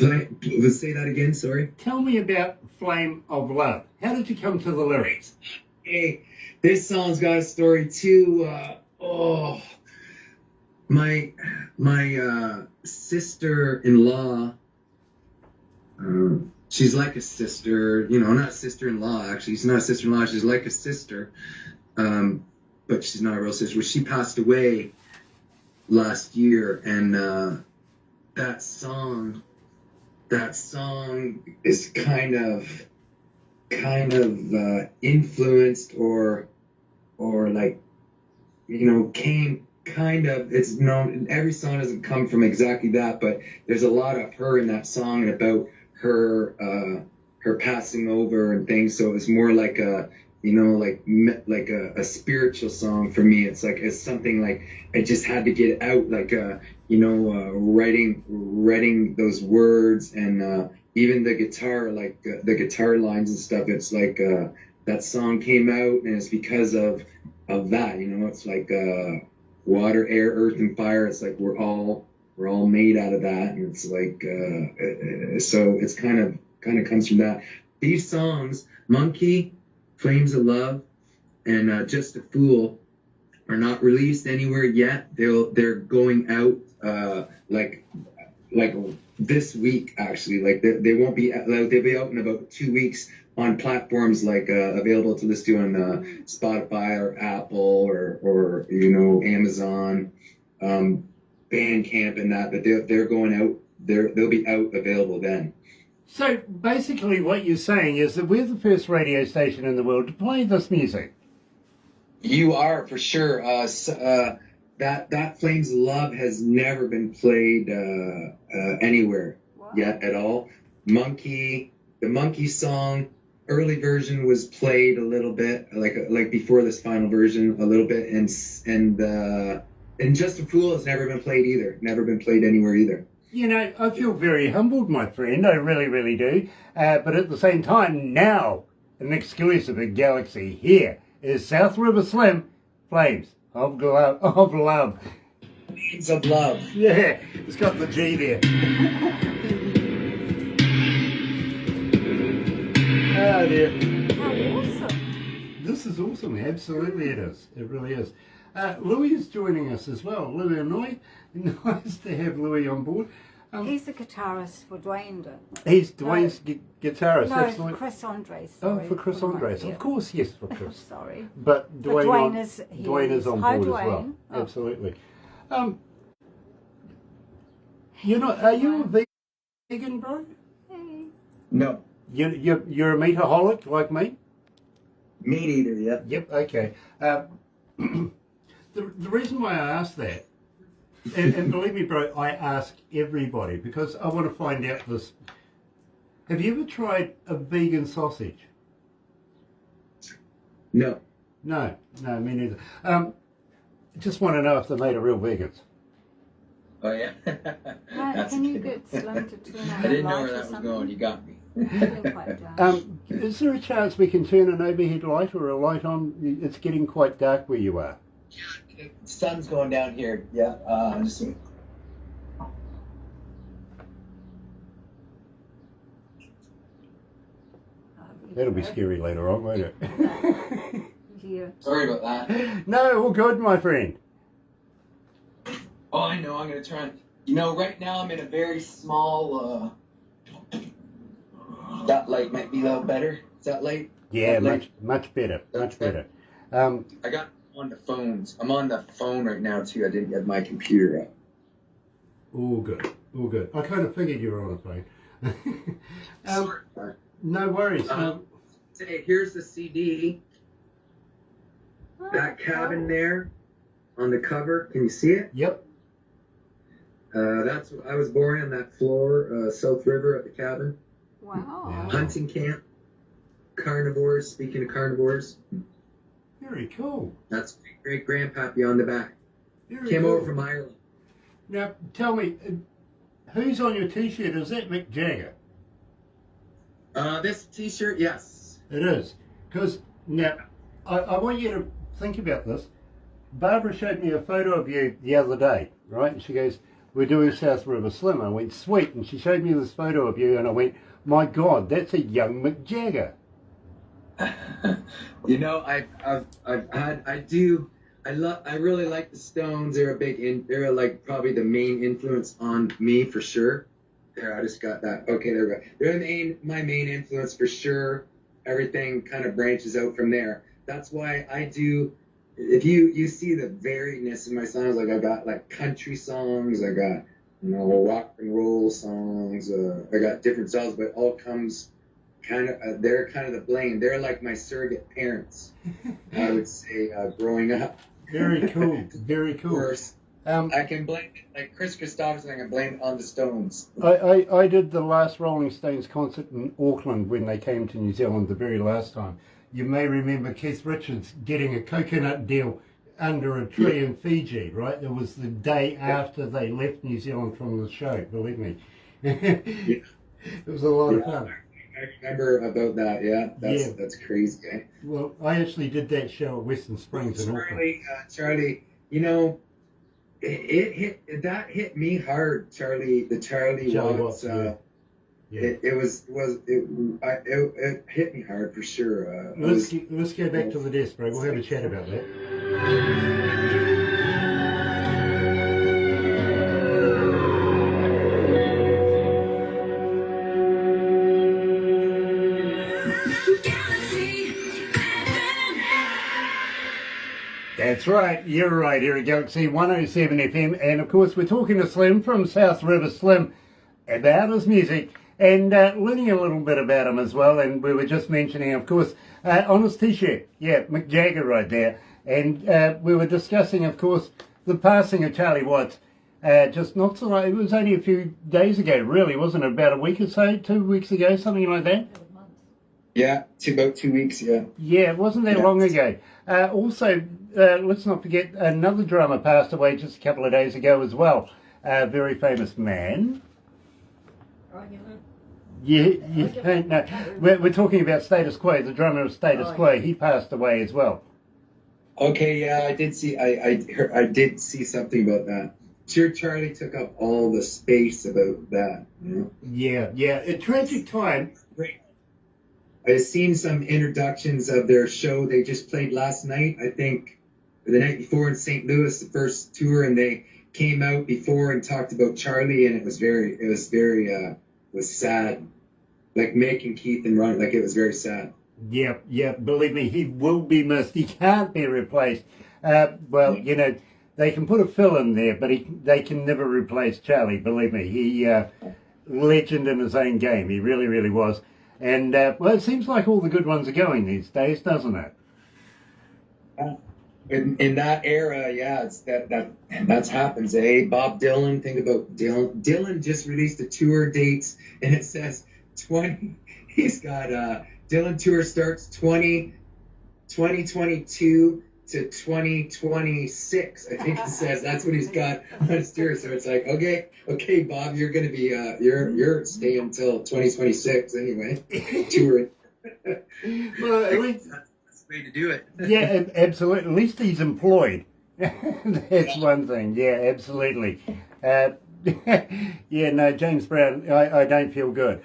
Let's say that again, sorry. Tell me about Flame of Love. How did you come to the lyrics? Hey, this song's got a story too. My sister-in-law, she's like a sister, not a sister-in-law, actually. She's not a sister-in-law, she's like a sister, but she's not a real sister. She passed away last year, and that song is kind of influenced or like, came kind of, it's known, every song doesn't come from exactly that, but there's a lot of her in that song and about her passing over and things. So it's more like a spiritual song for me. It's like, it's something like I just had to get out, like writing those words, and even the guitar, like the guitar lines and stuff. It's like that song came out, and it's because of that. It's like water, air, earth, and fire. It's like we're all made out of that, and it's like so it's kind of comes from that. These songs, Monkey, Flames of Love, and Just a Fool, are not released anywhere yet. They're going out like this week, actually. Like they won't be, they'll be out in about 2 weeks on platforms like available to listen to on Spotify or Apple or Amazon, Bandcamp and that. But they're going out. They'll be out available then. So basically what you're saying is that we're the first radio station in the world to play this music. You are, for sure. That Flames of Love has never been played anywhere yet at all. The Monkey song, early version was played a little bit, like before this final version a little bit, and Just a Fool has never been played either. Never been played anywhere either. I feel very humbled, my friend. I really, really do. But at the same time, now, an exclusive at Galaxy, here is South River Slim, Flames of Love. Flames of Love. Yeah, it's got the G there. Oh, dear. How awesome. This is awesome. Absolutely it is. It really is. Louis is joining us as well. Louis Anoy. Nice to have Louis on board. He's the guitarist for Dwayne. He's Dwayne's guitarist. No, Absolutely. for Chris Andres. Oh, Sorry. for Chris Andres. Yeah. Of course, yes, for Chris. Sorry. But Dwayne is on Hi, board as Dwayne. well. Oh. Absolutely. Are you a vegan, bro? Hey. No. You're a meataholic like me? Meat eater, yeah. Yep, okay. The reason why I asked that, and believe me, bro, I ask everybody because I want to find out this. Have you ever tried a vegan sausage? No. No, me neither. Just want to know if they're made of real vegans. Oh yeah. Can you get Slim to turn on I didn't know light where or that was something? going. You got me. You're quite dark. Is there a chance we can turn an overhead light or a light on? It's getting quite dark where you are. Sun's going down here. Yeah. Just That'll be scary later on, won't it? Yeah. sorry about that. No, all good, my friend. Oh, I know. I'm gonna try. Right now I'm in a very small. That light might be a little better. Is that light? Yeah, That light? much better, much better. I got on the phones. I'm on the phone right now too. I didn't get my computer up. All good, all good. I kind of figured you were on the phone. Sorry. No worries. Say, here's the CD. That cabin there on the cover. Can you see it? Yep. That's I was born on that floor, South River at the cabin. Wow. Yeah. Hunting camp. Carnivores. Speaking of carnivores, Very cool. that's great grandpappy on the back. Very Came cool. over from Ireland. Now, tell me, who's on your T-shirt? Is that Mick Jagger? This T-shirt, yes. It is. Because, now, I want you to think about this. Barbara showed me a photo of you the other day, right? And she goes, we're doing South River Slim. I went, sweet. And she showed me this photo of you, and I went, my God, that's a young Mick Jagger. You know, I really like the Stones. They're like probably the main influence on me for sure. There, I just got that. Okay, there we go. They're my main influence for sure. Everything kind of branches out from there. That's why I do. If you see the variedness in my songs, like I got like country songs, I got rock and roll songs, I got different songs, but it all comes kind of they're kind of the blame. They're like my surrogate parents, I would say, growing up. Very cool. Very cool. Course, I can blame it, like Chris Christopherson. I can blame it on the Stones. I did the last Rolling Stones concert in Auckland when they came to New Zealand the very last time. You may remember Keith Richards getting a coconut deal under a tree in Fiji, right? It was the day after they left New Zealand from the show, believe me. It was a lot of fun. I remember about that, that's crazy. Eh? Well, I actually did that show at Western Springs in Auckland. Charlie, that hit me hard, Charlie. The Charlie Watts. Yeah. It hit me hard for sure. Let's go back to the desk, bro. We'll have a chat about that. That's right, you're right, here at Galaxy 107 FM, and of course we're talking to Slim from South River Slim about his music and learning a little bit about him as well. And we were just mentioning, of course, on his t-shirt, Mick Jagger right there, and we were discussing, of course, the passing of Charlie Watts. Just not so long, it was only a few days ago, really, wasn't it? About a week or so, 2 weeks ago, something like that? Yeah, about 2 weeks, yeah. Yeah, it wasn't that long ago. Also, let's not forget, another drummer passed away just a couple of days ago as well. A very famous man. You don't know. We're talking about Status Quo, the drummer of Status Quo. He passed away as well. Okay, yeah, I did see. I did see something about that. Sure, Charlie took up all the space about that. You know? Yeah. A tragic time. I've seen some introductions of their show they just played last night. I think the night before in St. Louis, the first tour, and they came out before and talked about Charlie, and it was sad, like Mick and Keith and Ron, like it was very sad. Yeah, believe me, he will be missed. He can't be replaced. They can put a fill in there, but they can never replace Charlie, believe me. He legend in his own game. He really, really was. And, it seems like all the good ones are going these days, doesn't it? In that era, yeah, it's that happens, eh? Bob Dylan, think about Dylan. Dylan just released the tour dates, and it says 20. He's got Dylan tour starts 2022 to 2026. I think it says that's what he's got on his tour. So it's like, okay, Bob, you're gonna be you're staying until 2026 anyway. Touring. Well, at least that's the way to do it. Yeah, absolutely. At least he's employed. That's one thing. Yeah, absolutely. James Brown, I don't feel good.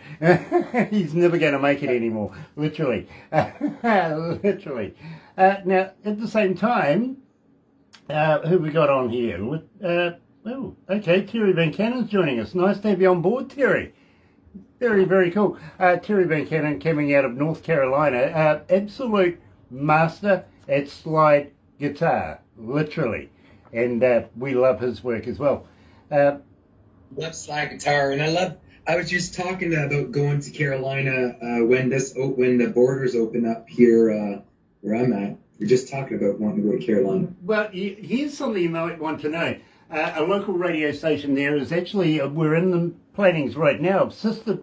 He's never going to make it anymore, literally. Literally. Now, at the same time, who we got on here? Terry Buchanan's joining us. Nice to have you on board, Terry. Very, very cool. Terry Buchanan coming out of North Carolina, absolute master at slide guitar, literally. And we love his work as well. Love slide guitar, and I was just talking about going to Carolina when the borders open up here where I'm at. We're just talking about wanting to go to Carolina. Well, here's something you might want to know. A local radio station there is actually, we're in the plannings right now of sister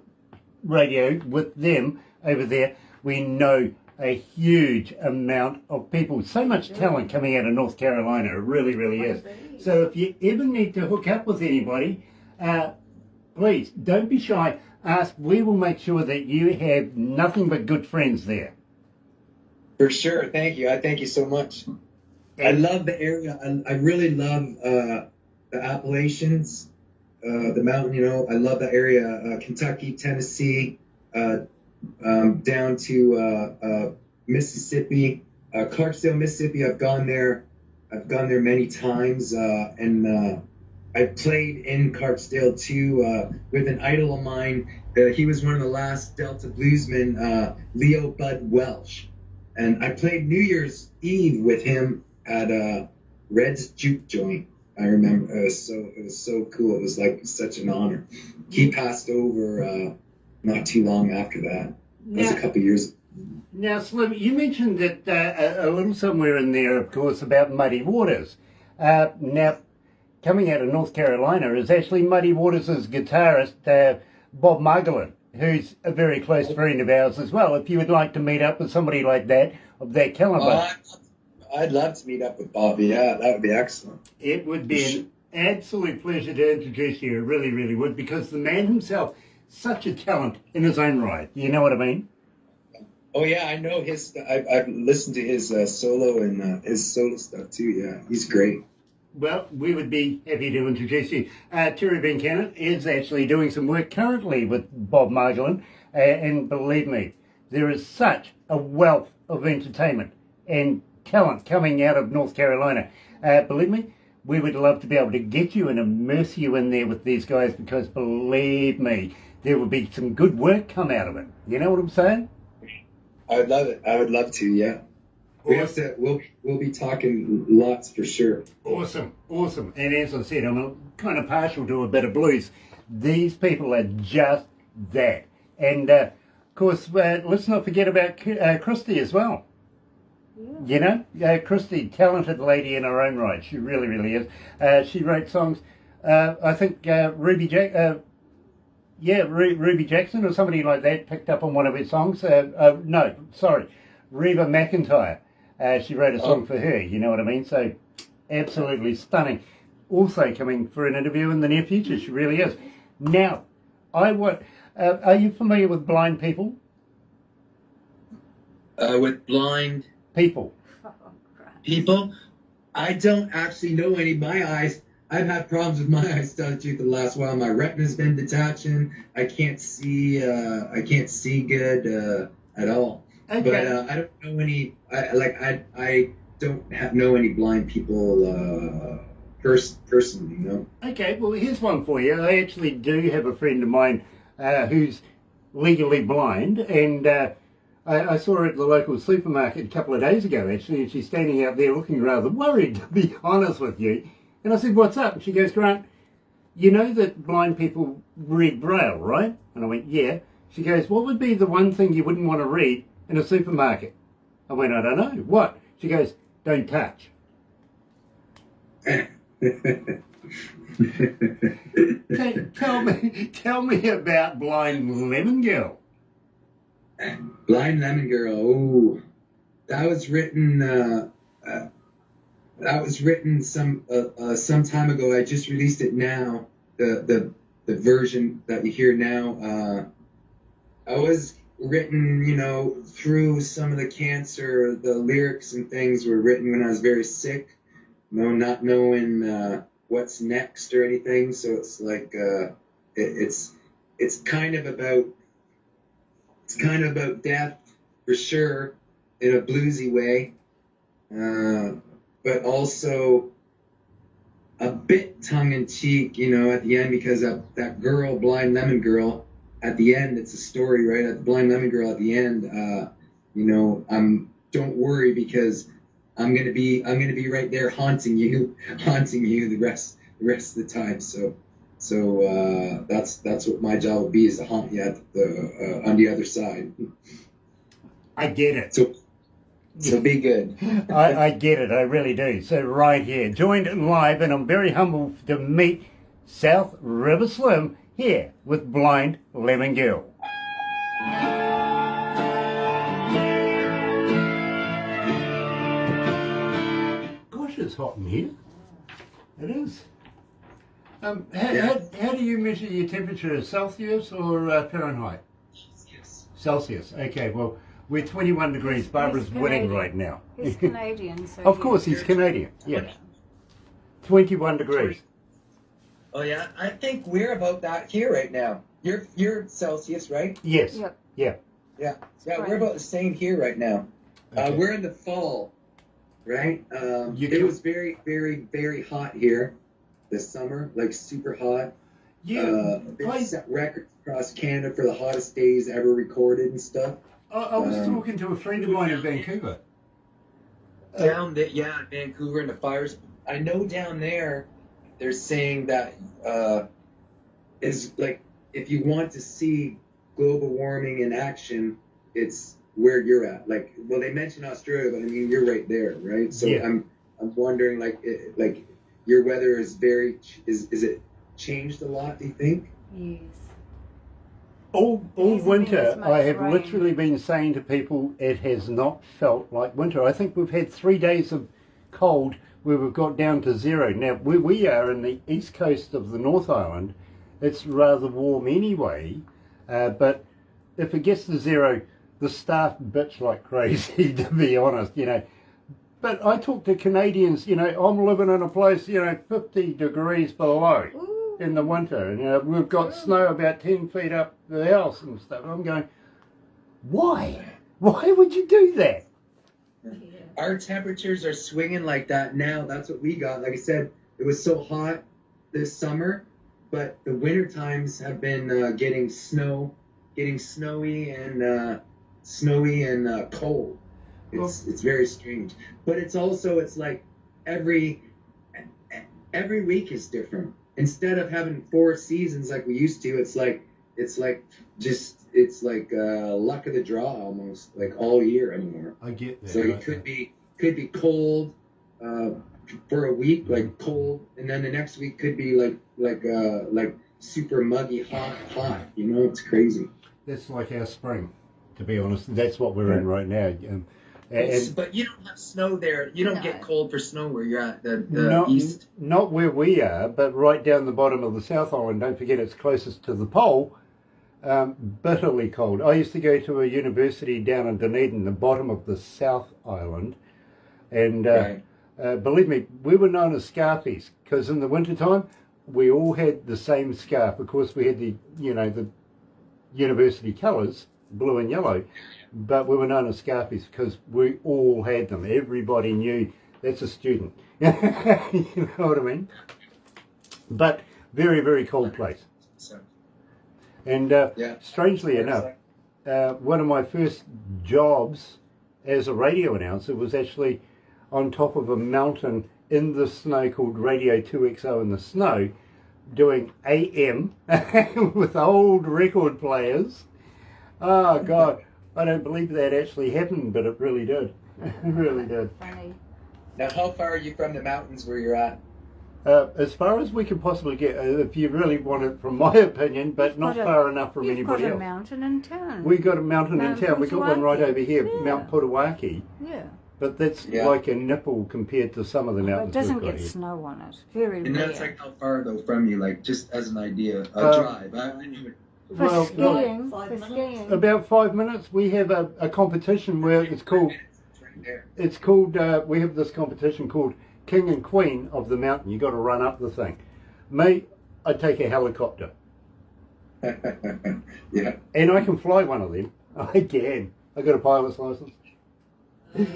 radio with them over there. We know a huge amount of people, so much talent coming out of North Carolina. It really, really is. So if you ever need to hook up with anybody, please don't be shy. Ask. We will make sure that you have nothing but good friends there. For sure. Thank you. I thank you so much. I love the area. I really love the Appalachians. the mountain. You know, I love that area. Kentucky, Tennessee, down to Mississippi, Clarksdale, Mississippi. I've gone there. I've gone there many times, and I played in Clarksdale too with an idol of mine. He was one of the last Delta bluesmen, Leo Bud Welsh, and I played New Year's Eve with him at Red's Juke Joint. I remember it was so cool. It was like such an honor. He passed over not too long after that. It was a couple years. Now, Slim, you mentioned that a little somewhere in there, of course, about Muddy Waters. Now, coming out of North Carolina is actually Muddy Waters' guitarist, Bob Margolin, who's a very close friend of ours as well. If you would like to meet up with somebody like that, of that caliber. I'd love to meet up with Bob. Yeah, that would be excellent. It would be an absolute pleasure to introduce you. It really, really would, because the man himself, such a talent in his own right. You know what I mean? Oh yeah, I know his. I've listened to his solo and his solo stuff too. Yeah, he's great. Well, we would be happy to introduce you. Terry Buchanan is actually doing some work currently with Bob Margolin, and believe me, there is such a wealth of entertainment and talent coming out of North Carolina. Believe me, we would love to be able to get you and immerse you in there with these guys, because believe me, there will be some good work come out of it. You know what I'm saying? I would love it. I would love to. Yeah. We have to. We'll be talking lots for sure. Awesome. And as I said, I'm kind of partial to a bit of blues. These people are just that. And of course, let's not forget about Christy as well. Yeah. You know, Christy, talented lady in her own right. She really, really is. She wrote songs. I think Ruby Jackson or somebody like that picked up on one of her songs. No, sorry, Reba McEntire. She wrote a song for her, you know what I mean? So, absolutely stunning. Also coming for an interview in the near future, she really is. Now, are you familiar with blind people? With blind people? I don't actually know any. My eyes, I've had problems with my eyes, to tell the truth, the last while. My retina's been detaching. I can't see good at all. Okay. But I don't know any. I don't know any blind people personally. You know. Okay. Well, here's one for you. I actually do have a friend of mine who's legally blind, and I saw her at the local supermarket a couple of days ago. Actually, and she's standing out there looking rather worried, to be honest with you. And I said, "What's up?" And she goes, "Grant, you know that blind people read Braille, right?" And I went, "Yeah." She goes, "What would be the one thing you wouldn't want to read in a supermarket?" I went, "I don't know." "What?" She goes, "Don't touch." Tell me about Blind Lemon Girl. Blind Lemon Girl. Oh, that was written. That was written some time ago. I just released it now. The version that you hear now. I was written, you know, through some of the cancer. The lyrics and things were written when I was very sick. You know, not knowing what's next or anything. So it's like it's kind of about death for sure in a bluesy way. But also a bit tongue-in-cheek, you know, at the end, because that girl, Blind Lemon Girl, at the end, it's a story, right? At the Blind Lemon Girl at the end, you know, don't worry, because I'm gonna be right there haunting you the rest of the time. So that's what my job will be, is to haunt you at on the other side. I get it. So be good. I get it, I really do. So right here, joined live, and I'm very humbled to meet South River Slim here with Blind Lemon Girl. Gosh, it's hot in here. It is. How do you measure your temperature? Celsius or Fahrenheit? Celsius. Okay, well, we're 21 degrees. Barbara's winning right now. He's Canadian, so... Of course, he's Canadian. Yeah. 21 degrees. Oh yeah, I think we're about that here right now. You're Celsius, right? Yes. Yep. Yeah. Yeah, Right. we're about the same here right now. Okay. We're in the fall, right? You It can- was very, very, very hot here this summer, like super hot. Yeah. They set records across Canada for the hottest days ever recorded and stuff. I was talking to a friend of mine in Vancouver. Down there, yeah, in Vancouver and the fires. I know down there, they're saying that is like if you want to see global warming in action, it's where you're at. Like, well, they mentioned Australia, but I mean, you're right there, right? So Yeah. I'm wondering, like your weather is is it changed a lot? Do you think? Yes. All Hasn't been winter, as much I have rain. literally been saying to people, it has not felt like winter. I think we've had 3 days of cold where we've got down to zero. Now, where we are in the east coast of the North Island, it's rather warm anyway, but if it gets to zero, the staff bitch like crazy, to be honest, you know. But I talk to Canadians, you know, I'm living in a place, you know, 50 degrees below. Ooh. In the winter, and we've got snow about 10 feet up the house and stuff. I'm going, why? Why would you do that? Yeah. Our temperatures are swinging like that now. That's what we got. Like I said, it was so hot this summer, but the winter times have been getting snowy and cold. It's very strange. But it's also it's like every week is different. Instead of having 4 seasons like we used to, it's like luck of the draw almost, like all year anymore. I get that. So it could be cold for a week, like cold, and then the next week could be like super muggy hot. You know, it's crazy. That's like our spring, to be honest. That's what we're in right now. But you don't have snow there. You don't No. get cold for snow where you're at the east. Not where we are, but right down the bottom of the South Island. Don't forget it's closest to the pole. Bitterly cold. I used to go to a university down in Dunedin, the bottom of the South Island, and Right. believe me, we were known as scarfies because in the wintertime we all had the same scarf. Of course, we had the university colours, blue and yellow, but we were known as scarfies because we all had them. Everybody knew that's a student. You know what I mean? But very, very cold place. So, And yeah. strangely enough, one of my first jobs as a radio announcer was actually on top of a mountain in the snow called Radio 2XO in the snow, doing AM with old record players. Oh, God, I don't believe that actually happened, but it really did. It really did. Funny. Now, how far are you from the mountains where you're at? As far as we can possibly get, if you really want it from my opinion, but not far enough from You've anybody got a else. mountain in town. We got a mountain in Mount town. We got one right Putawaki. over here, Yeah. Mount Putawaki. Yeah. But that's Yeah. like a nipple compared to some of the But it mountains doesn't we've got get here. snow on it. Very And rare. that's like how far though from you? Like just as an idea, a drive. I knew it. For Well, skiing. Five For minutes. skiing. about 5 minutes. We have a competition where it's called. It's right there. It's called. We have this competition called King and Queen of the Mountain. You got to run up the thing. Me, I take a helicopter, Yeah. and I can fly one of them. I can. I got a pilot's license. That's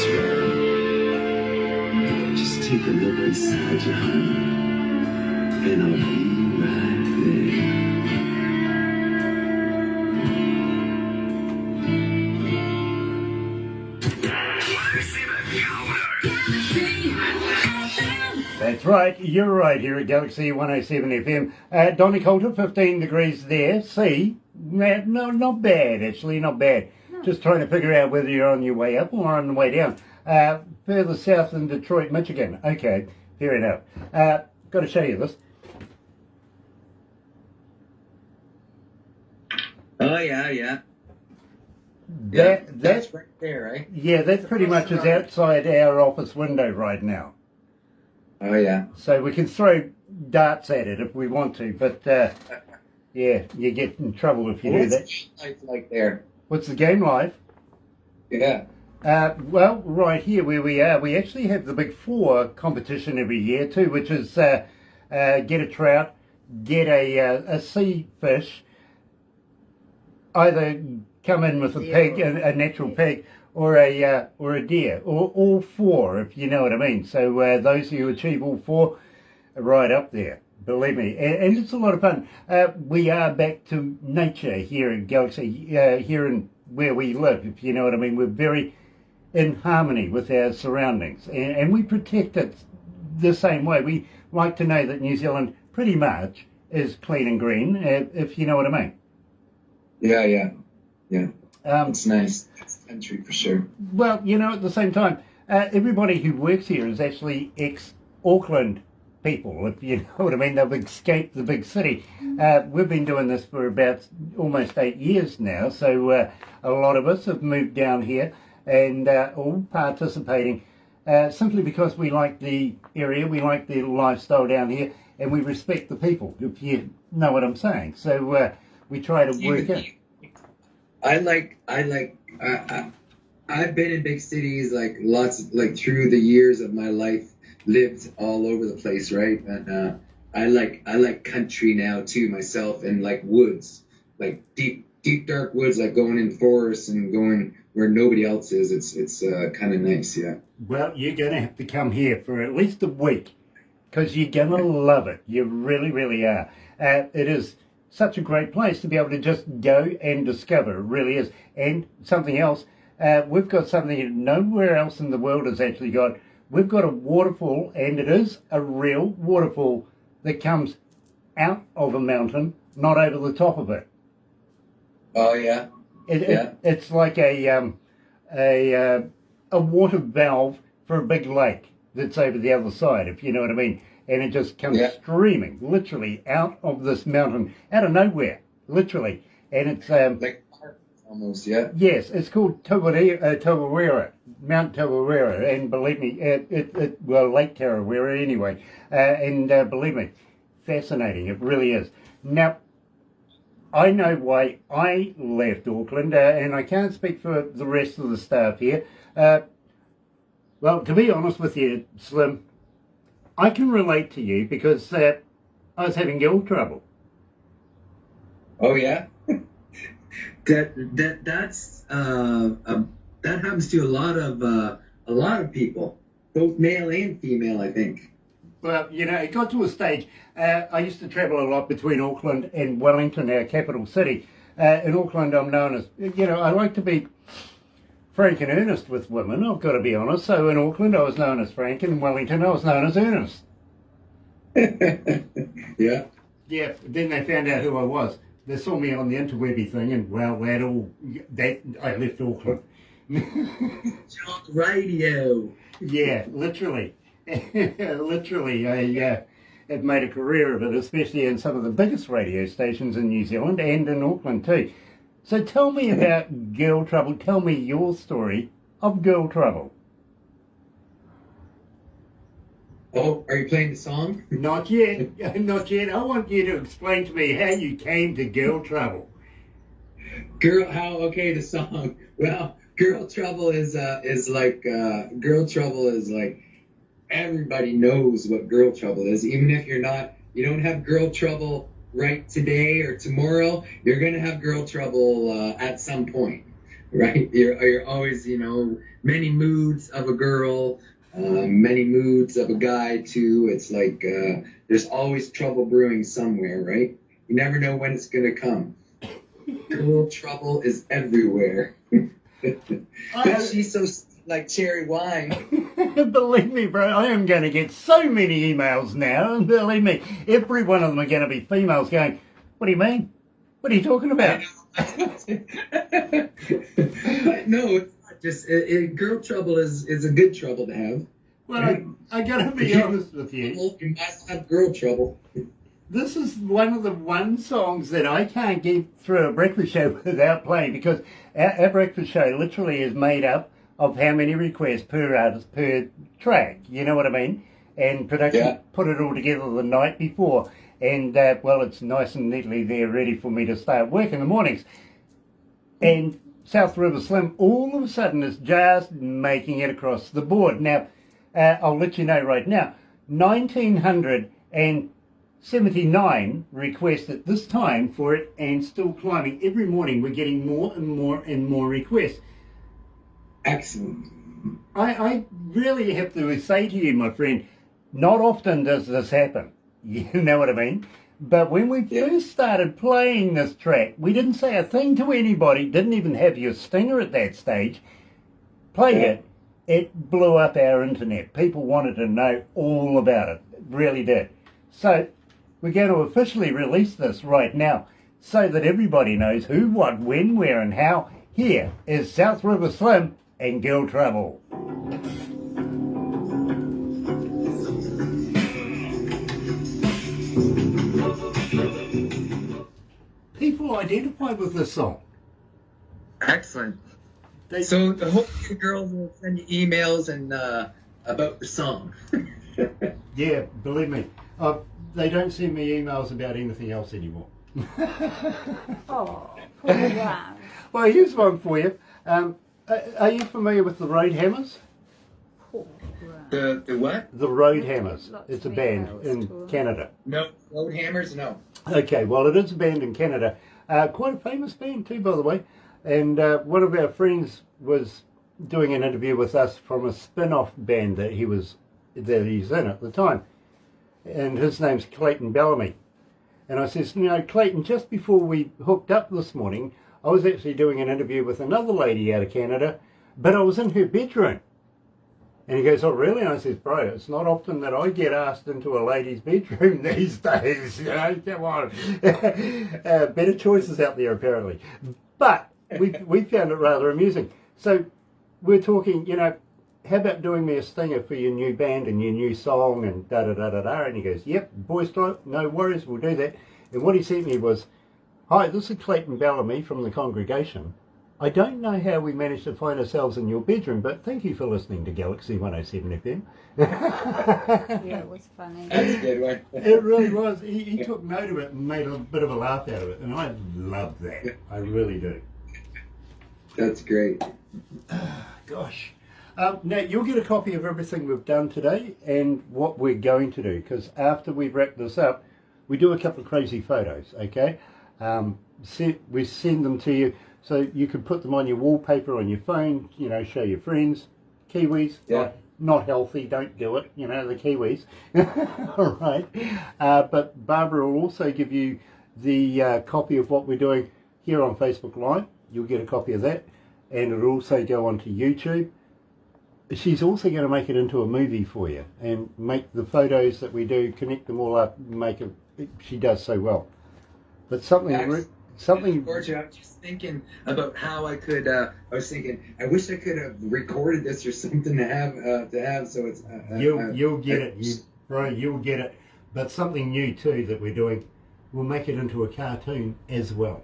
right. Just take a look inside your heart, and I'll be right there. That's right, you're right here at Galaxy 107 FM. Donny Coulter, 15 degrees there. See, no, not bad actually, not bad. Just trying to figure out whether you're on your way up or on the way down. Further south in Detroit, Michigan. Okay, fair enough. Got to show you this. Oh yeah. That's right there, right? yeah, that pretty much is outside our office window right now. Oh yeah. So we can throw darts at it if we want to, but yeah, you get in trouble if you do What's that. the life like there? What's the game like? Yeah. Well, right here where we are, we actually have the Big Four competition every year too, which is get a trout, get a sea fish, either come in with a pig, a natural pig, or a deer, or all four, if you know what I mean. So those who achieve all four are right up there. Believe me, and it's a lot of fun. We are back to nature here in Galaxy, here in where we live, if you know what I mean. We're very in harmony with our surroundings, and we protect it the same way. We like to know that New Zealand pretty much is clean and green, if you know what I mean. Yeah. It's nice. It's country for sure. Well, you know, at the same time, everybody who works here is actually ex-Auckland people, if you know what I mean. They've escaped the big city. We've been doing this for about almost 8 years now, so a lot of us have moved down here and all participating simply because we like the area, we like the lifestyle down here, and we respect the people, if you know what I'm saying. So we try to work it. I've been in big cities through the years of my life, lived all over the place, right? And I like country now too myself, and like woods, like deep dark woods, like going in forests and going where nobody else is. It's kind of nice, yeah. Well, you're going to have to come here for at least a week because you're going to love it. You really, really are. It is such a great place to be able to just go and discover. It really is. And something else, we've got something that nowhere else in the world has actually got. We've got a waterfall, and it is a real waterfall that comes out of a mountain, not over the top of it. Oh yeah. It's like a water valve for a big lake that's over the other side, if you know what I mean. And it just comes streaming, literally, out of this mountain, out of nowhere, literally. And it's like almost, yeah. Yes, it's called Tarawera, Mount Tarawera, and believe me, Lake Tarawera anyway. And believe me, fascinating. It really is. Now, I know why I left Auckland, and I can't speak for the rest of the staff here. Well, to be honest with you, Slim, I can relate to you because I was having girl trouble. Oh yeah, that happens to a lot of people, both male and female, I think. Well, you know, it got to a stage. I used to travel a lot between Auckland and Wellington, our capital city. In Auckland, I'm known as, you know, I like to be frank and earnest with women, I've got to be honest. So in Auckland, I was known as Frank, and in Wellington, I was known as Ernest. Yeah. Yeah, then they found out who I was. They saw me on the interwebby thing, and well, I left Auckland. Talk radio. Yeah, literally. Literally, I have made a career of it, especially in some of the biggest radio stations in New Zealand and in Auckland too. So tell me about girl trouble. Tell me your story of girl trouble. Oh, are you playing the song? Not yet. Not yet. I want you to explain to me how you came to girl trouble. The song. Well, girl trouble is like everybody knows what girl trouble is. Even if you don't have girl trouble right today or tomorrow, you're gonna have girl trouble at some point, right? You're always, many moods of a girl, many moods of a guy too. It's like there's always trouble brewing somewhere, right? You never know when it's gonna come. Girl trouble is everywhere. She's so like cherry wine. Believe me, bro, I am going to get so many emails now, and believe me, every one of them are going to be females going, "What do you mean? What are you talking about?" No, it's not just girl trouble is a good trouble to have. Well, right? I got to be honest with you. You must have girl trouble. This is one of the songs that I can't get through a breakfast show without playing, because our breakfast show literally is made up of how many requests per artist per track, you know what I mean? And production put it all together the night before, and it's nice and neatly there ready for me to start work in the mornings. And South River Slim all of a sudden is just making it across the board. Now, I'll let you know right now, 1,979 requests at this time for it, and still climbing. Every morning we're getting more and more and more requests. Excellent. I really have to say to you, my friend, not often does this happen. You know what I mean? But when we first started playing this track, we didn't say a thing to anybody, didn't even have your stinger at that stage. Played it. It blew up our internet. People wanted to know all about it. It really did. So we're going to officially release this right now so that everybody knows who, what, when, where and how. Here is South River Slim and Girl Trouble. People identify with this song. Excellent. So the whole girls will send you emails and about the song. Yeah, believe me. They don't send me emails about anything else anymore. Oh, poor Raz. Well, here's one for you. Are you familiar with the Road Hammers? Poor Raz. The what? The Road Hammers. Lots It's a of band emails in to 'em. Canada. No. Road Hammers? No. Okay, well, it is a band in Canada. Quite a famous band too, by the way. And one of our friends was doing an interview with us from a spin-off band that he's in at the time. And his name's Clayton Bellamy. And I says, you know, Clayton, just before we hooked up this morning, I was actually doing an interview with another lady out of Canada, but I was in her bedroom. And he goes, oh, really? And I says, bro, it's not often that I get asked into a lady's bedroom these days. You know, come on. Better choices out there, apparently. But we found it rather amusing. So we're talking, you know, how about doing me a stinger for your new band and your new song and da-da-da-da-da? And he goes, yep, boys, no worries, we'll do that. And what he sent me was, hi, this is Clayton Bellamy from the congregation. I don't know how we managed to find ourselves in your bedroom, but thank you for listening to Galaxy 107 FM. Yeah, it was funny. That's a good one. It really was. He took note of it and made a bit of a laugh out of it, and I love that. I really do. That's great. Gosh. Now, you'll get a copy of everything we've done today and what we're going to do, because after we wrap this up, we do a couple of crazy photos, okay? We send them to you so you can put them on your wallpaper on your phone, you know, show your friends. Kiwis, not healthy, don't do it, you know, the Kiwis. All right. But Barbara will also give you the copy of what we're doing here on Facebook Live. You'll get a copy of that, and it'll also go onto YouTube. She's also going to make it into a movie for you and make the photos that we do, connect them all up, make it. She does so well. But something. Unfortunately, I was just thinking about how I could. I was thinking, I wish I could have recorded this or something to have. So it's. You'll get it, you'll get it. But something new too that we're doing, we'll make it into a cartoon as well.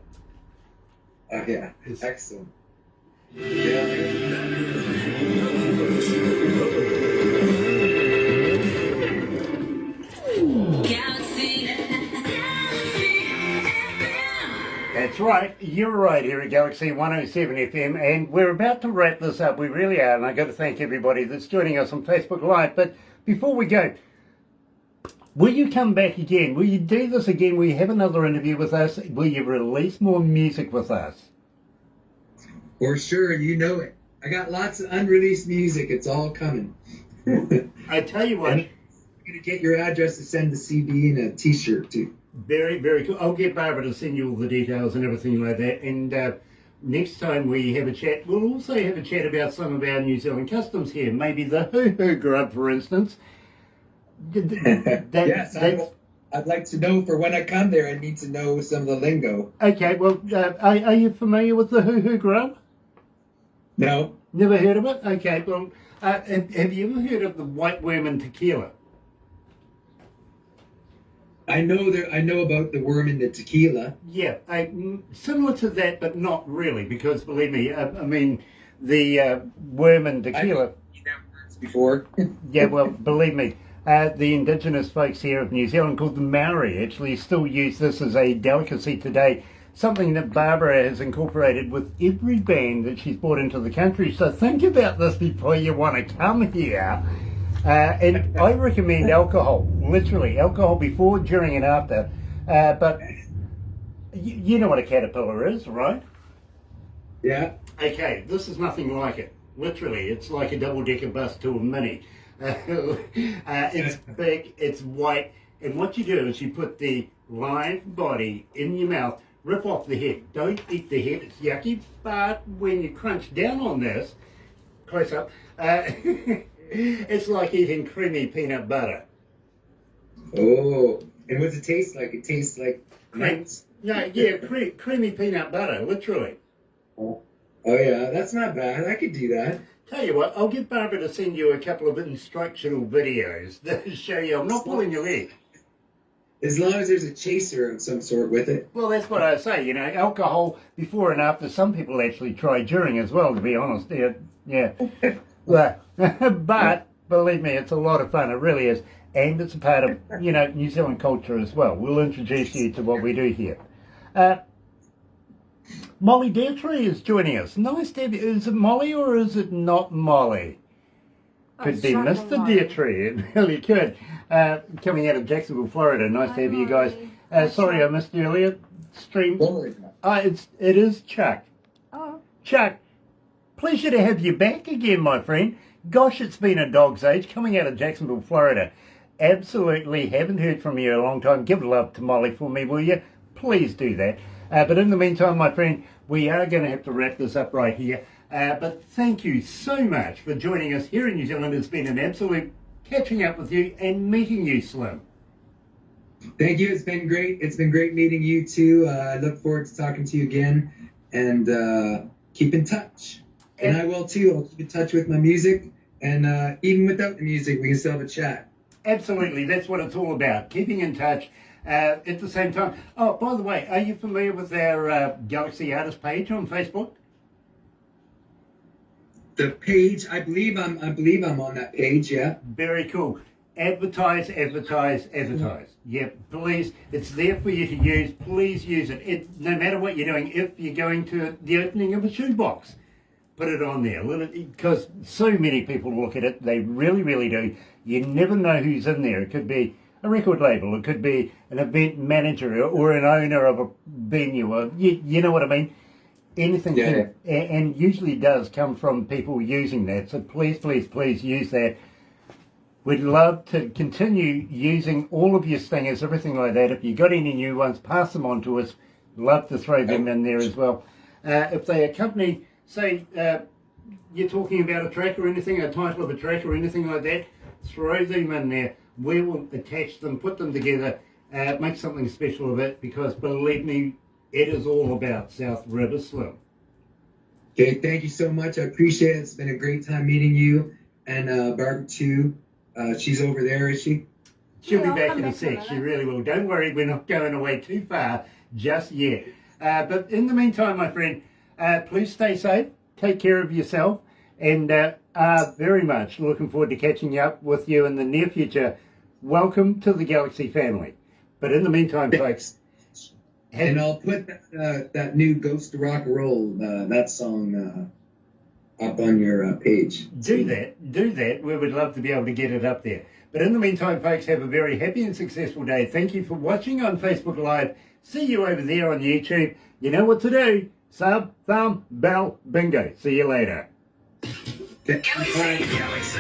Yeah, it's excellent. That's right, you're right here at Galaxy 107 FM, and we're about to wrap this up. We really are, and I've got to thank everybody that's joining us on Facebook Live. But before we go, will you come back again? Will you do this again? Will you have another interview with us? Will you release more music with us? For sure, you know it. I got lots of unreleased music. It's all coming. I tell you what. I'm going to get your address to send the CD and a T-shirt too. Very, very cool. I'll get Barbara to send you all the details and everything like that. And next time we have a chat, we'll also have a chat about some of our New Zealand customs here. Maybe the hoo-hoo grub, for instance. Yes, I'd like to know for when I come there. I need to know some of the lingo. Okay, well, are you familiar with the hoo-hoo grub? No. Never heard of it? Okay, well, have you ever heard of the white worm in tequila? I know about the worm in the tequila. Yeah, similar to that, but not really, because believe me, I mean, the worm in tequila. I've seen that words before. Yeah, well, believe me, the indigenous folks here of New Zealand, called the Maori, actually still use this as a delicacy today. something that Barbara has incorporated with every band that she's brought into the country. So think about this before you want to come here. And I recommend alcohol, literally alcohol before, during, and after. But you know what a caterpillar is, right? Yeah. Okay, this is nothing like it. Literally, it's like a double-decker bus to a mini. It's big, it's white, and what you do is you put the live body in your mouth, rip off the head. Don't eat the head, it's yucky, but when you crunch down on this, close up, it's like eating creamy peanut butter. Oh, and what's it taste like? It tastes like nuts. No, yeah, creamy peanut butter, literally. Oh yeah, that's not bad. I could do that. Tell you what, I'll get Barbara to send you a couple of instructional videos that show you. I'm not pulling your leg. As long as there's a chaser of some sort with it. Well, that's what I say. You know, alcohol before and after. Some people actually try during as well, to be honest. Yeah. But believe me, it's a lot of fun. It really is. And it's a part of, you know, New Zealand culture as well. We'll introduce you to what we do here. Molly Deartree is joining us. Nice to have you. Is it Molly or is it not Molly? Could be Mr. Deartree. It really could. Coming out of Jacksonville, Florida. Nice to have you guys. Sorry, I missed you earlier. Stream. It is Chuck. Oh. Chuck, pleasure to have you back again, my friend. Gosh, it's been a dog's age coming out of Jacksonville, Florida. Absolutely haven't heard from you in a long time. Give love to Molly for me, will you? Please do that. But in the meantime, my friend, we are going to have to wrap this up right here. But thank you so much for joining us here in New Zealand. It's been an absolute catching up with you and meeting you, Slim. Thank you. It's been great. It's been great meeting you too. I look forward to talking to you again, and keep in touch. And I will too. I'll keep in touch with my music, and even without the music, we can still have a chat. Absolutely. That's what it's all about. Keeping in touch. At the same time, oh, by the way, are you familiar with our Galaxy Artist page on Facebook? The page, I believe I'm on that page. Yeah. Very cool. Advertise. Yep, please. It's there for you to use. Please use it. No matter what you're doing, if you're going to the opening of a shoebox, put it on there. Because so many people look at it. They really, really do. You never know who's in there. It could be a record label, it could be an event manager or an owner of a venue, or you know what I mean? Anything can, and usually does come from people using that. So please use that. We'd love to continue using all of your stingers, everything like that. If you got any new ones, pass them on to us. Love to throw them in there as well. If they accompany, say, you're talking about a track or anything, a title of a track or anything like that, throw them in there. We will attach them, put them together, make something special of it, because believe me, it is all about South River Slim. Okay, thank you so much. I appreciate it. It's been a great time meeting you. And Barbara too. She's over there, is she? She'll be back in a sec. She really will. Don't worry, we're not going away too far just yet. But in the meantime, my friend, please stay safe, take care of yourself, and very much looking forward to catching up with you in the near future. Welcome to the Galaxy family. But in the meantime, folks... And I'll put that new Ghost to Rock and Roll, that song, up on your page. Do that. We would love to be able to get it up there. But in the meantime, folks, have a very happy and successful day. Thank you for watching on Facebook Live. See you over there on YouTube. You know what to do. Sub, thumb, bell, bingo. See you later. Galaxy.